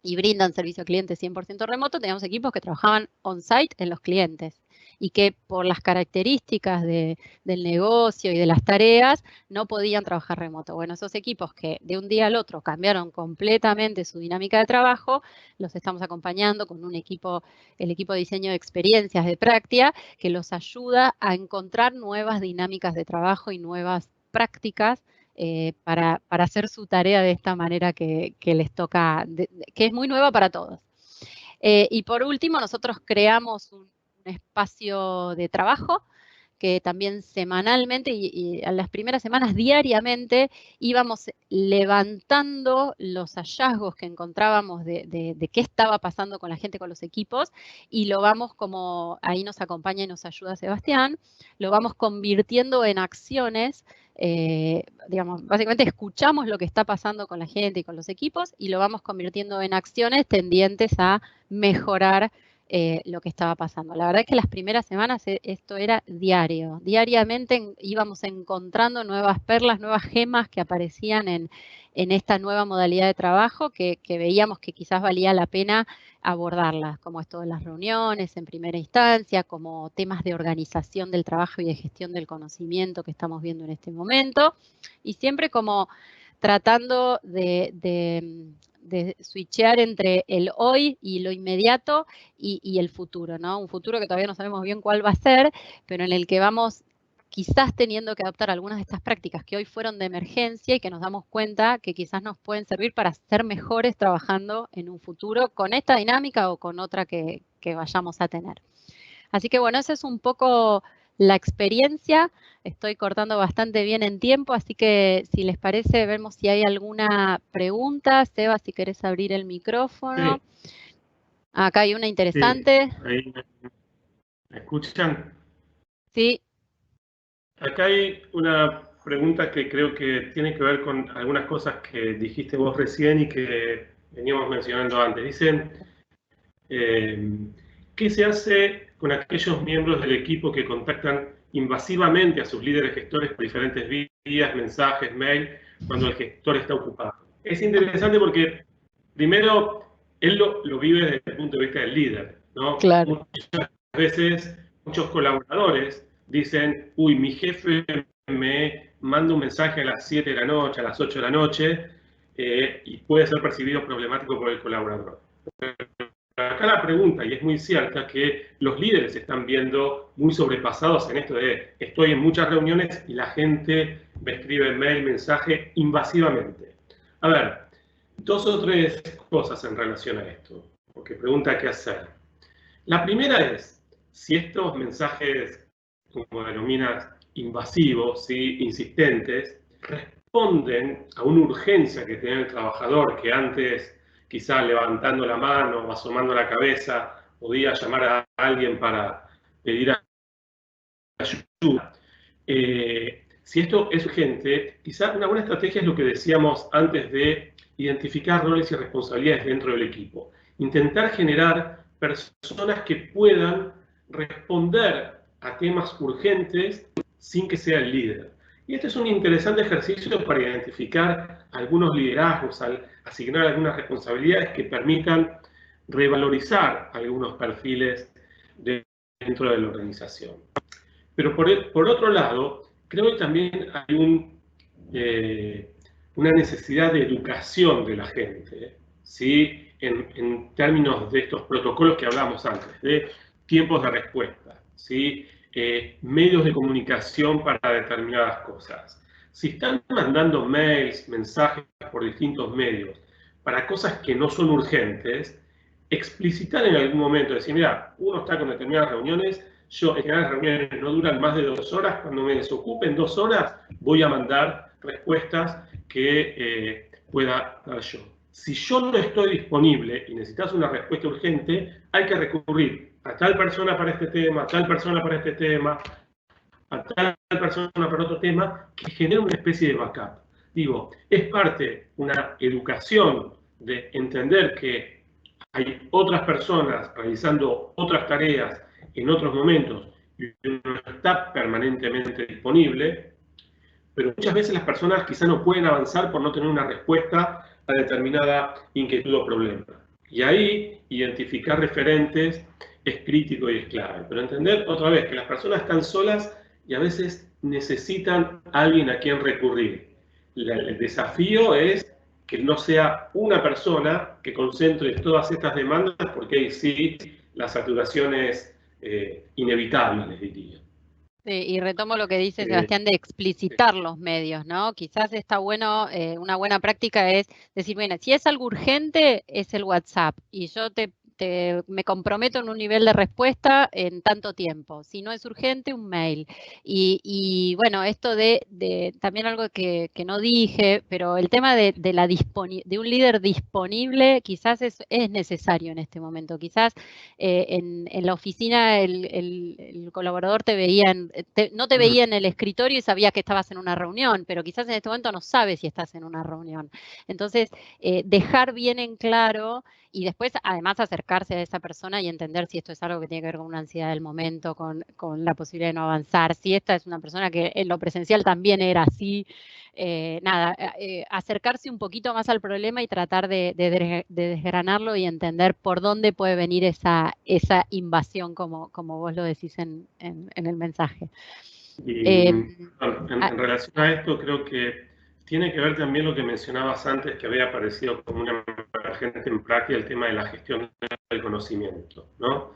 Speaker 1: y brindan servicio al cliente 100% remoto, teníamos equipos que trabajaban on-site en los clientes. y que por las características del negocio y de las tareas no podían trabajar remoto. Bueno, esos equipos que de un día al otro cambiaron completamente su dinámica de trabajo, los estamos acompañando con un equipo, el equipo de diseño de experiencias de Practia, que los ayuda a encontrar nuevas dinámicas de trabajo y nuevas prácticas para hacer su tarea de esta manera que les toca, que es muy nueva para todos. Y por último, nosotros creamos un espacio de trabajo que también semanalmente y en las primeras semanas diariamente íbamos levantando los hallazgos que encontrábamos de qué estaba pasando con la gente, con los equipos, y lo vamos, como ahí nos acompaña y nos ayuda Sebastián, lo vamos convirtiendo en acciones. Digamos, básicamente escuchamos lo que está pasando con la gente y con los equipos y lo vamos convirtiendo en acciones tendientes a mejorar lo que estaba pasando. La verdad es que las primeras semanas esto era diario. Diariamente íbamos encontrando nuevas perlas, nuevas gemas que aparecían en esta nueva modalidad de trabajo que veíamos que quizás valía la pena abordarlas, como esto de las reuniones en primera instancia, como temas de organización del trabajo y de gestión del conocimiento que estamos viendo en este momento, y siempre como tratando de switchear entre el hoy y lo inmediato y el futuro, ¿no? Un futuro que todavía no sabemos bien cuál va a ser, pero en el que vamos quizás teniendo que adaptar algunas de estas prácticas que hoy fueron de emergencia y que nos damos cuenta que quizás nos pueden servir para ser mejores trabajando en un futuro con esta dinámica o con otra que vayamos a tener. Así que bueno, esa es un poco la experiencia. Estoy cortando bastante bien en tiempo, así que si les parece, vemos si hay alguna pregunta. Seba, si querés abrir el micrófono. Sí. Acá hay una interesante.
Speaker 2: Sí. Ahí. ¿Me escuchan?
Speaker 1: Sí.
Speaker 2: Acá hay una pregunta que creo que tiene que ver con algunas cosas que dijiste vos recién y que veníamos mencionando antes. Dicen, ¿qué se hace con aquellos miembros del equipo que contactan invasivamente a sus líderes gestores por diferentes vías, mensajes, mail, cuando el gestor está ocupado? Es interesante porque, primero, él lo vive desde el punto de vista del líder, ¿no?
Speaker 1: Claro.
Speaker 2: Muchas veces, muchos colaboradores dicen, uy, mi jefe me manda un mensaje a las 7 de la noche, a las 8 de la noche, y puede ser percibido problemático por el colaborador. Acá la pregunta, y es muy cierta, que los líderes se están viendo muy sobrepasados en esto de estoy en muchas reuniones y la gente me escribe mail, mensaje invasivamente. A ver, 2 o 3 cosas en relación a esto, porque pregunta qué hacer. La primera es, si estos mensajes, como denominas, invasivos, ¿sí? Insistentes, responden a una urgencia que tiene el trabajador que antes, quizá levantando la mano o asomando la cabeza, podía llamar a alguien para pedir ayuda. Si esto es urgente, quizá una buena estrategia es lo que decíamos antes de identificar roles y responsabilidades dentro del equipo. Intentar generar personas que puedan responder a temas urgentes sin que sea el líder. Y este es un interesante ejercicio para identificar algunos liderazgos, asignar algunas responsabilidades que permitan revalorizar algunos perfiles dentro de la organización. Pero por otro lado, creo que también hay una necesidad de educación de la gente, ¿sí? En términos de estos protocolos que hablamos antes, de tiempos de respuesta, ¿sí? Medios de comunicación para determinadas cosas. Si están mandando mails, mensajes por distintos medios para cosas que no son urgentes, explicitar en algún momento, decir, mira, uno está con determinadas reuniones, yo en general las reuniones no duran más de 2 horas, cuando me desocupen 2 horas voy a mandar respuestas que pueda dar yo. Si yo no estoy disponible y necesitas una respuesta urgente, hay que recurrir a tal persona para este tema, a tal persona para este tema, a tal persona para otro tema, que genere una especie de backup. Digo, es parte una educación de entender que hay otras personas realizando otras tareas en otros momentos y uno está permanentemente disponible, pero muchas veces las personas quizá no pueden avanzar por no tener una respuesta a determinada inquietud o problema. Y ahí identificar referentes es crítico y es clave. Pero entender otra vez que las personas están solas y a veces necesitan a alguien a quien recurrir. El desafío es que no sea una persona que concentre todas estas demandas, porque ahí sí la saturación es inevitable, les diría.
Speaker 1: Sí, y retomo lo que dice Sebastián de explicitar los medios, ¿no? Quizás está bueno, una buena práctica es decir, bueno, si es algo urgente, es el WhatsApp, y yo me comprometo en un nivel de respuesta en tanto tiempo. Si no es urgente, un mail. Y bueno, esto también algo que no dije, pero el tema de un líder disponible quizás es necesario en este momento. Quizás en la oficina el colaborador no te veía en el escritorio y sabía que estabas en una reunión, pero quizás en este momento no sabes si estás en una reunión. Entonces, dejar bien en claro y después además acercarse a esa persona y entender si esto es algo que tiene que ver con una ansiedad del momento, con la posibilidad de no avanzar, si esta es una persona que en lo presencial también era así. Acercarse un poquito más al problema y tratar de desgranarlo y entender por dónde puede venir esa invasión, como vos lo decís en el mensaje.
Speaker 2: Y en relación a esto, creo que tiene que ver también lo que mencionabas antes, que había aparecido como una emergente en práctica, el tema de la gestión del conocimiento, ¿no?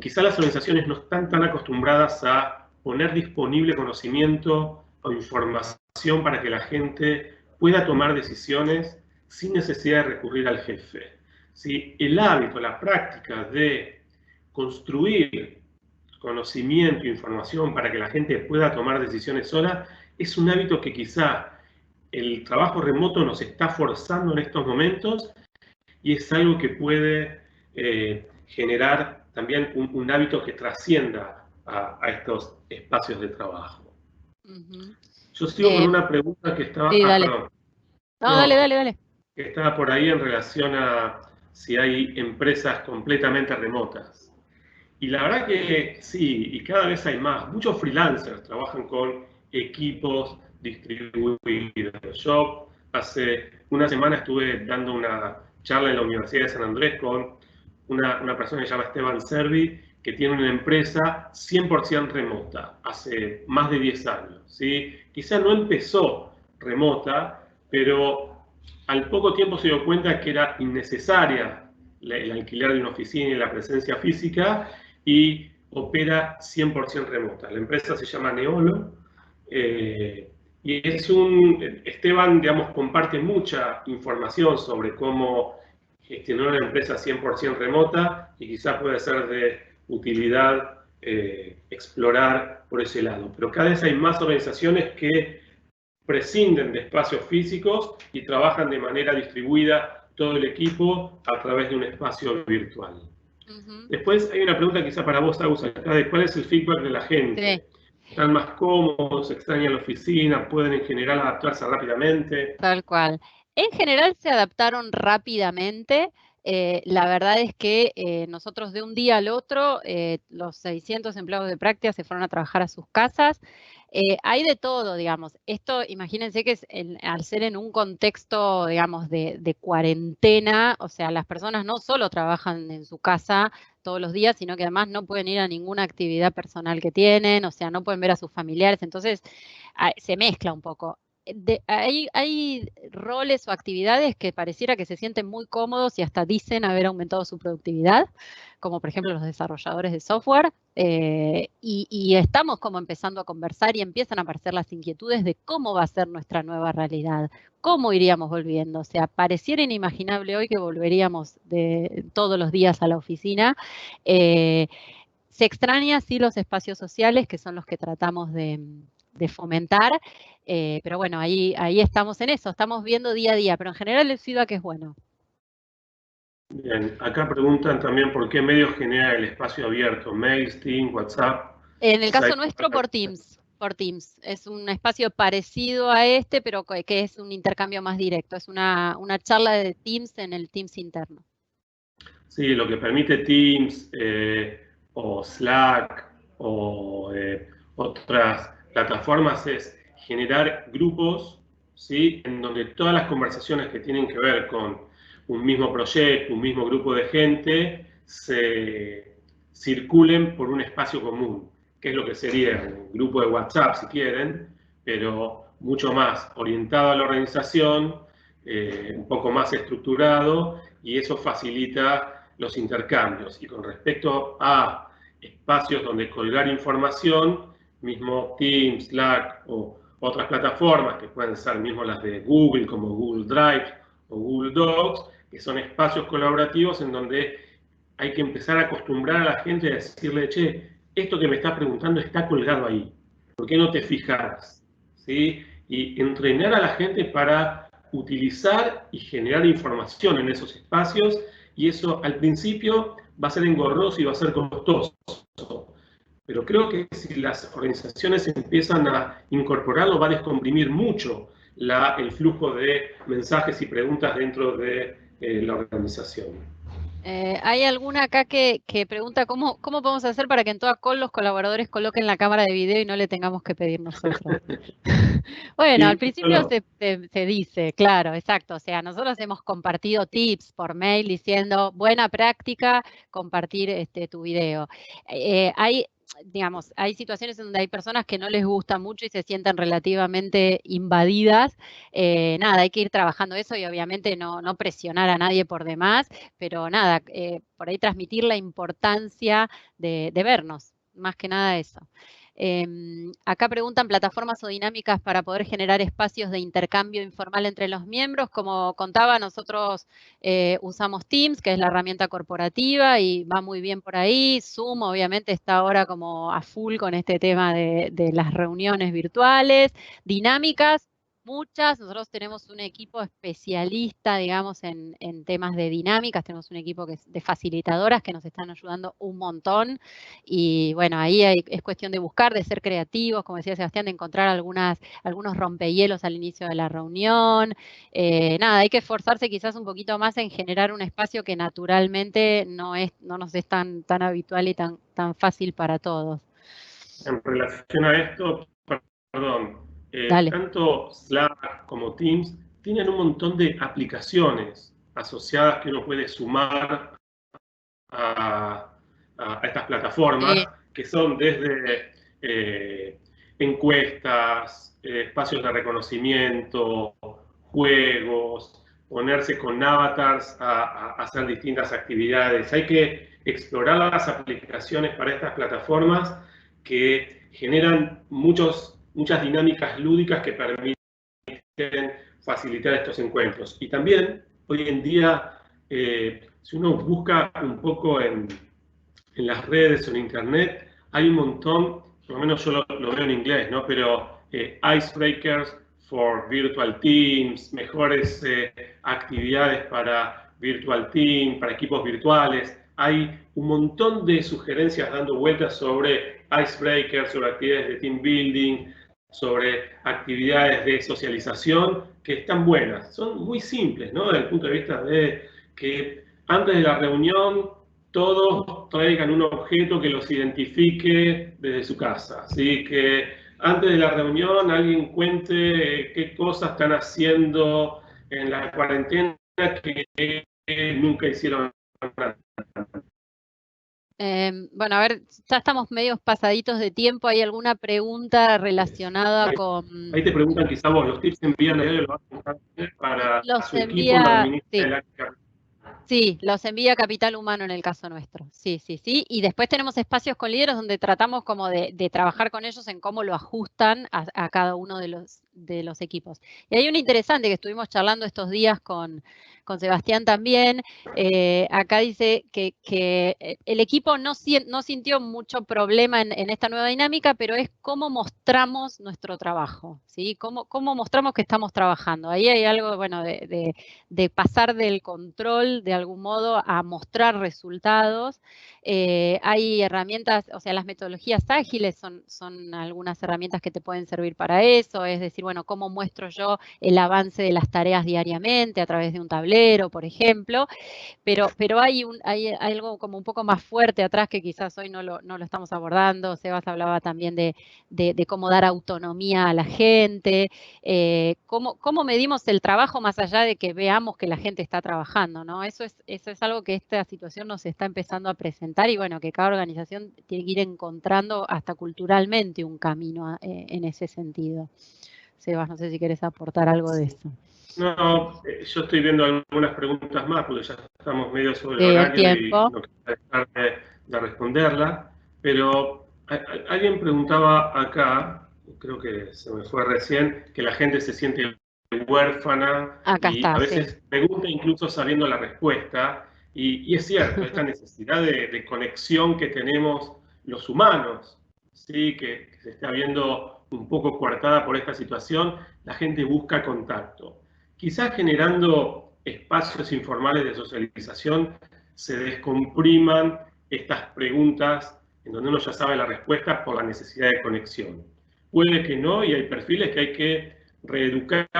Speaker 2: Quizá las organizaciones no están tan acostumbradas a poner disponible conocimiento o información para que la gente pueda tomar decisiones sin necesidad de recurrir al jefe. ¿Sí? El hábito, la práctica de construir conocimiento e información para que la gente pueda tomar decisiones sola, es un hábito que quizá el trabajo remoto nos está forzando en estos momentos y es algo que puede generar también un hábito que trascienda a estos espacios de trabajo. Yo sigo con una pregunta que estaba...
Speaker 1: Sí, dale.
Speaker 2: Perdón.
Speaker 1: No, dale.
Speaker 2: Que estaba por ahí en relación a si hay empresas completamente remotas. Y la verdad que sí, y cada vez hay más. Muchos freelancers trabajan con equipos distribuidos. Yo hace una semana estuve dando una charla en la Universidad de San Andrés con una persona que se llama Esteban Servi, que tiene una empresa 100% remota, hace más de 10 años. ¿Sí? Quizá no empezó remota, pero al poco tiempo se dio cuenta que era innecesaria el alquiler de una oficina y la presencia física, y opera 100% remota. La empresa se llama Neolo, y Esteban, digamos, comparte mucha información sobre cómo gestionar una empresa 100% remota, y quizás puede ser de utilidad explorar por ese lado. Pero cada vez hay más organizaciones que prescinden de espacios físicos y trabajan de manera distribuida todo el equipo a través de un espacio virtual. Después hay una pregunta quizá para vos, Agus, acá de cuál es el feedback de la gente. Sí. ¿Están más cómodos, extrañan la oficina, pueden en general adaptarse rápidamente?
Speaker 1: Tal cual. En general se adaptaron rápidamente. La verdad es que nosotros de un día al otro, los 600 empleados de Praxtia se fueron a trabajar a sus casas. Hay de todo, digamos. Esto, imagínense que al ser en un contexto, digamos, de cuarentena, o sea, las personas no solo trabajan en su casa todos los días, sino que además no pueden ir a ninguna actividad personal que tienen, o sea, no pueden ver a sus familiares, entonces se mezcla un poco. Hay roles o actividades que pareciera que se sienten muy cómodos y hasta dicen haber aumentado su productividad, como por ejemplo los desarrolladores de software, y estamos como empezando a conversar y empiezan a aparecer las inquietudes de cómo va a ser nuestra nueva realidad, cómo iríamos volviendo. O sea, pareciera inimaginable hoy que volveríamos todos los días a la oficina. Se extraña, sí, los espacios sociales, que son los que tratamos de fomentar, pero bueno, ahí estamos en eso, estamos viendo día a día, pero en general el feedback es bueno.
Speaker 2: Bien, acá preguntan también por qué medios genera el espacio abierto, mail, Teams, WhatsApp.
Speaker 1: En el caso nuestro, por Teams. Por Teams. Es un espacio parecido a este, pero que es un intercambio más directo. Es una charla de Teams en el Teams interno.
Speaker 2: Sí, lo que permite Teams o Slack o otras plataformas es generar grupos, ¿sí? En donde todas las conversaciones que tienen que ver con un mismo proyecto, un mismo grupo de gente, se circulen por un espacio común, que es lo que sería un grupo de WhatsApp, si quieren, pero mucho más orientado a la organización, un poco más estructurado, y eso facilita los intercambios. Y con respecto a espacios donde colgar información, mismo Teams, Slack o otras plataformas que pueden ser mismo las de Google, como Google Drive o Google Docs, que son espacios colaborativos en donde hay que empezar a acostumbrar a la gente a decirle, che, esto que me estás preguntando está colgado ahí, ¿por qué no te fijas? ¿Sí? Y entrenar a la gente para utilizar y generar información en esos espacios, y eso al principio va a ser engorroso y va a ser costoso. Pero creo que si las organizaciones empiezan a incorporarlo, va a descomprimir mucho el flujo de mensajes y preguntas dentro de la organización.
Speaker 1: Hay alguna acá que pregunta cómo podemos hacer para que en toda call los colaboradores coloquen la cámara de video y no le tengamos que pedir nosotros. Bueno, al principio se dice, claro, exacto. O sea, nosotros hemos compartido tips por mail diciendo, buena práctica, compartir tu video. Digamos, hay situaciones en donde hay personas que no les gusta mucho y se sienten relativamente invadidas. Nada, hay que ir trabajando eso y obviamente no presionar a nadie por demás, pero nada, por ahí transmitir la importancia de vernos, más que nada eso. Acá preguntan plataformas o dinámicas para poder generar espacios de intercambio informal entre los miembros. Como contaba, nosotros usamos Teams, que es la herramienta corporativa, y va muy bien por ahí. Zoom, obviamente, está ahora como a full con este tema de las reuniones virtuales. Dinámicas, muchas. Nosotros tenemos un equipo especialista, digamos, en temas de dinámicas. Tenemos un equipo de facilitadoras que nos están ayudando un montón. Y bueno, ahí es cuestión de buscar, de ser creativos, como decía Sebastián, de encontrar algunos rompehielos al inicio de la reunión. Nada, hay que esforzarse quizás un poquito más en generar un espacio que naturalmente no nos es tan habitual y tan fácil para todos.
Speaker 2: En relación a esto, perdón,
Speaker 1: Dale.
Speaker 2: tanto Slack como Teams tienen un montón de aplicaciones asociadas que uno puede sumar a estas plataformas, que son desde encuestas, espacios de reconocimiento, juegos, ponerse con avatars a hacer distintas actividades. Hay que explorar las aplicaciones para estas plataformas que generan muchas dinámicas lúdicas que permiten facilitar estos encuentros. Y también, hoy en día, si uno busca un poco en las redes o en internet, hay un montón, por lo menos yo lo veo en inglés, ¿no? Pero icebreakers for virtual teams, mejores actividades para virtual team, para equipos virtuales. Hay un montón de sugerencias dando vueltas sobre icebreakers, sobre actividades de team building, sobre actividades de socialización que están buenas. Son muy simples, ¿no? Desde el punto de vista de que antes de la reunión todos traigan un objeto que los identifique desde su casa. Así que antes de la reunión alguien cuente qué cosas están haciendo en la cuarentena que nunca hicieron nada.
Speaker 1: Bueno, a ver, ya estamos medio pasaditos de tiempo. ¿Hay alguna pregunta relacionada con...?
Speaker 2: Ahí te preguntan quizá vos, los tips envían lo vas a usar para su equipo, lo administra el área.
Speaker 1: Sí, los envía Capital Humano en el caso nuestro. Sí. Y después tenemos espacios con líderes donde tratamos como de trabajar con ellos en cómo lo ajustan a cada uno de los equipos. Y hay un interesante que estuvimos charlando estos días con Sebastián también. Acá dice que el equipo no sintió mucho problema en esta nueva dinámica, pero es cómo mostramos nuestro trabajo, ¿sí? Cómo mostramos que estamos trabajando. Ahí hay algo, bueno, de pasar del control de algún modo a mostrar resultados. Hay herramientas, o sea, las metodologías ágiles son algunas herramientas que te pueden servir para eso, es decir, bueno, ¿cómo muestro yo el avance de las tareas diariamente a través de un tablero, por ejemplo? Pero hay algo como un poco más fuerte atrás que quizás hoy no lo estamos abordando. Sebas hablaba también de cómo dar autonomía a la gente, cómo medimos el trabajo más allá de que veamos que la gente está trabajando, ¿no? Eso es algo que esta situación nos está empezando a presentar y bueno, que cada organización tiene que ir encontrando hasta culturalmente un camino en ese sentido. Sebas, no sé si querés aportar algo de eso.
Speaker 2: No, yo estoy viendo algunas preguntas más, porque ya estamos medio sobre el
Speaker 1: El
Speaker 2: horario y
Speaker 1: tiempo.
Speaker 2: no quiero dejar de responderla, pero alguien preguntaba acá, creo que se me fue recién, que la gente se siente huérfana
Speaker 1: Acá
Speaker 2: y
Speaker 1: está,
Speaker 2: a
Speaker 1: sí.
Speaker 2: veces pregunta incluso sabiendo la respuesta, y es cierto, esta necesidad de conexión que tenemos los humanos, ¿sí? que se está viendo un poco coartada por esta situación, la gente busca contacto. Quizás generando espacios informales de socialización se descompriman estas preguntas en donde uno ya sabe la respuesta por la necesidad de conexión. Puede que no, y hay perfiles que hay que reeducarlos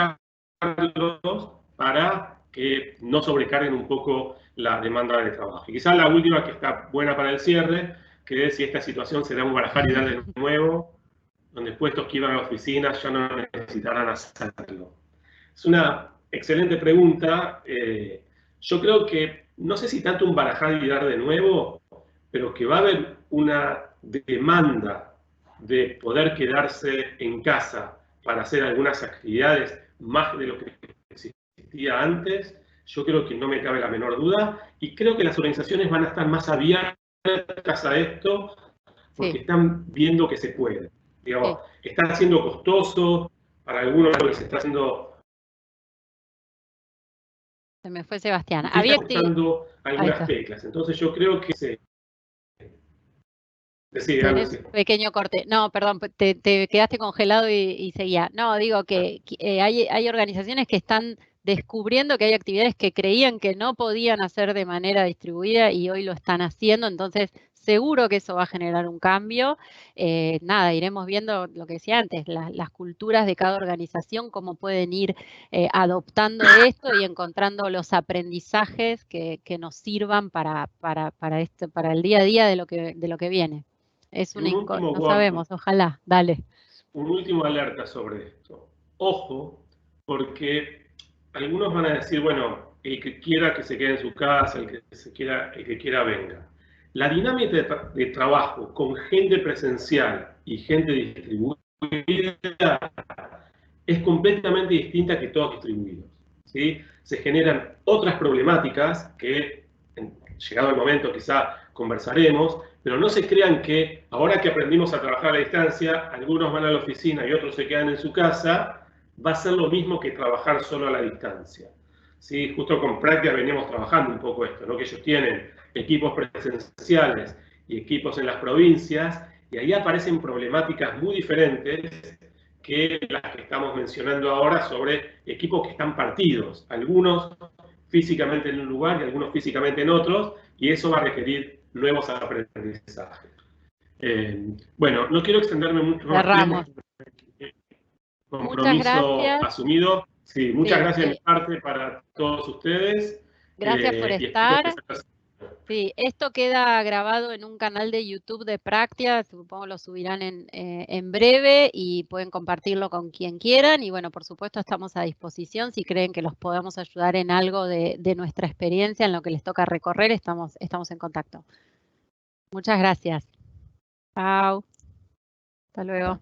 Speaker 2: para que no sobrecarguen un poco la demanda de trabajo. Y quizás la última, que está buena para el cierre, que es si esta situación será un barajar y dar de nuevo, donde puestos que iban a la oficina ya no necesitarán hacerlo. Es una excelente pregunta. Yo creo que, no sé si tanto un barajar y dar de nuevo, pero que va a haber una demanda de poder quedarse en casa para hacer algunas actividades más de lo que existía antes. Yo creo que no me cabe la menor duda y creo que las organizaciones van a estar más abiertas a esto porque
Speaker 1: Sí.
Speaker 2: están viendo que se puede. Digamos,
Speaker 1: Sí.
Speaker 2: está siendo costoso, para algunos lo que se está haciendo.
Speaker 1: Se me fue Sebastián.
Speaker 2: Y que está ajustando algunas
Speaker 1: está.
Speaker 2: teclas. Entonces yo creo que se...
Speaker 1: Tenés un pequeño corte. No, perdón, te quedaste congelado y seguía. No, digo que hay organizaciones que están descubriendo que hay actividades que creían que no podían hacer de manera distribuida y hoy lo están haciendo, entonces seguro que eso va a generar un cambio. Nada, iremos viendo lo que decía antes, las culturas de cada organización, cómo pueden ir adoptando esto y encontrando los aprendizajes que nos sirvan para el día a día de lo que viene. No sabemos, ojalá, dale.
Speaker 2: Un último alerta sobre esto. Ojo, porque algunos van a decir, bueno, el que quiera que se quede en su casa, el que quiera venga. La dinámica de trabajo con gente presencial y gente distribuida es completamente distinta que todos distribuidos. ¿Sí? Se generan otras problemáticas que, llegado el momento, quizá conversaremos, pero no se crean que ahora que aprendimos a trabajar a la distancia, algunos van a la oficina y otros se quedan en su casa, va a ser lo mismo que trabajar solo a la distancia. ¿Sí? Justo con Práctica veníamos trabajando un poco esto, ¿no? Que ellos tienen equipos presenciales y equipos en las provincias, y ahí aparecen problemáticas muy diferentes que las que estamos mencionando ahora sobre equipos que están partidos, algunos físicamente en un lugar y algunos físicamente en otros, y eso va a requerir nuevos aprendizajes. Bueno, no quiero extenderme mucho más tiempo. Compromiso asumido. Sí, muchas gracias de mi parte para todos ustedes.
Speaker 1: Gracias por estar. Sí, esto queda grabado en un canal de YouTube de Práctica, supongo lo subirán en breve y pueden compartirlo con quien quieran. Y bueno, por supuesto estamos a disposición si creen que los podamos ayudar en algo de nuestra experiencia, en lo que les toca recorrer, estamos en contacto. Muchas gracias. Chao. Hasta luego.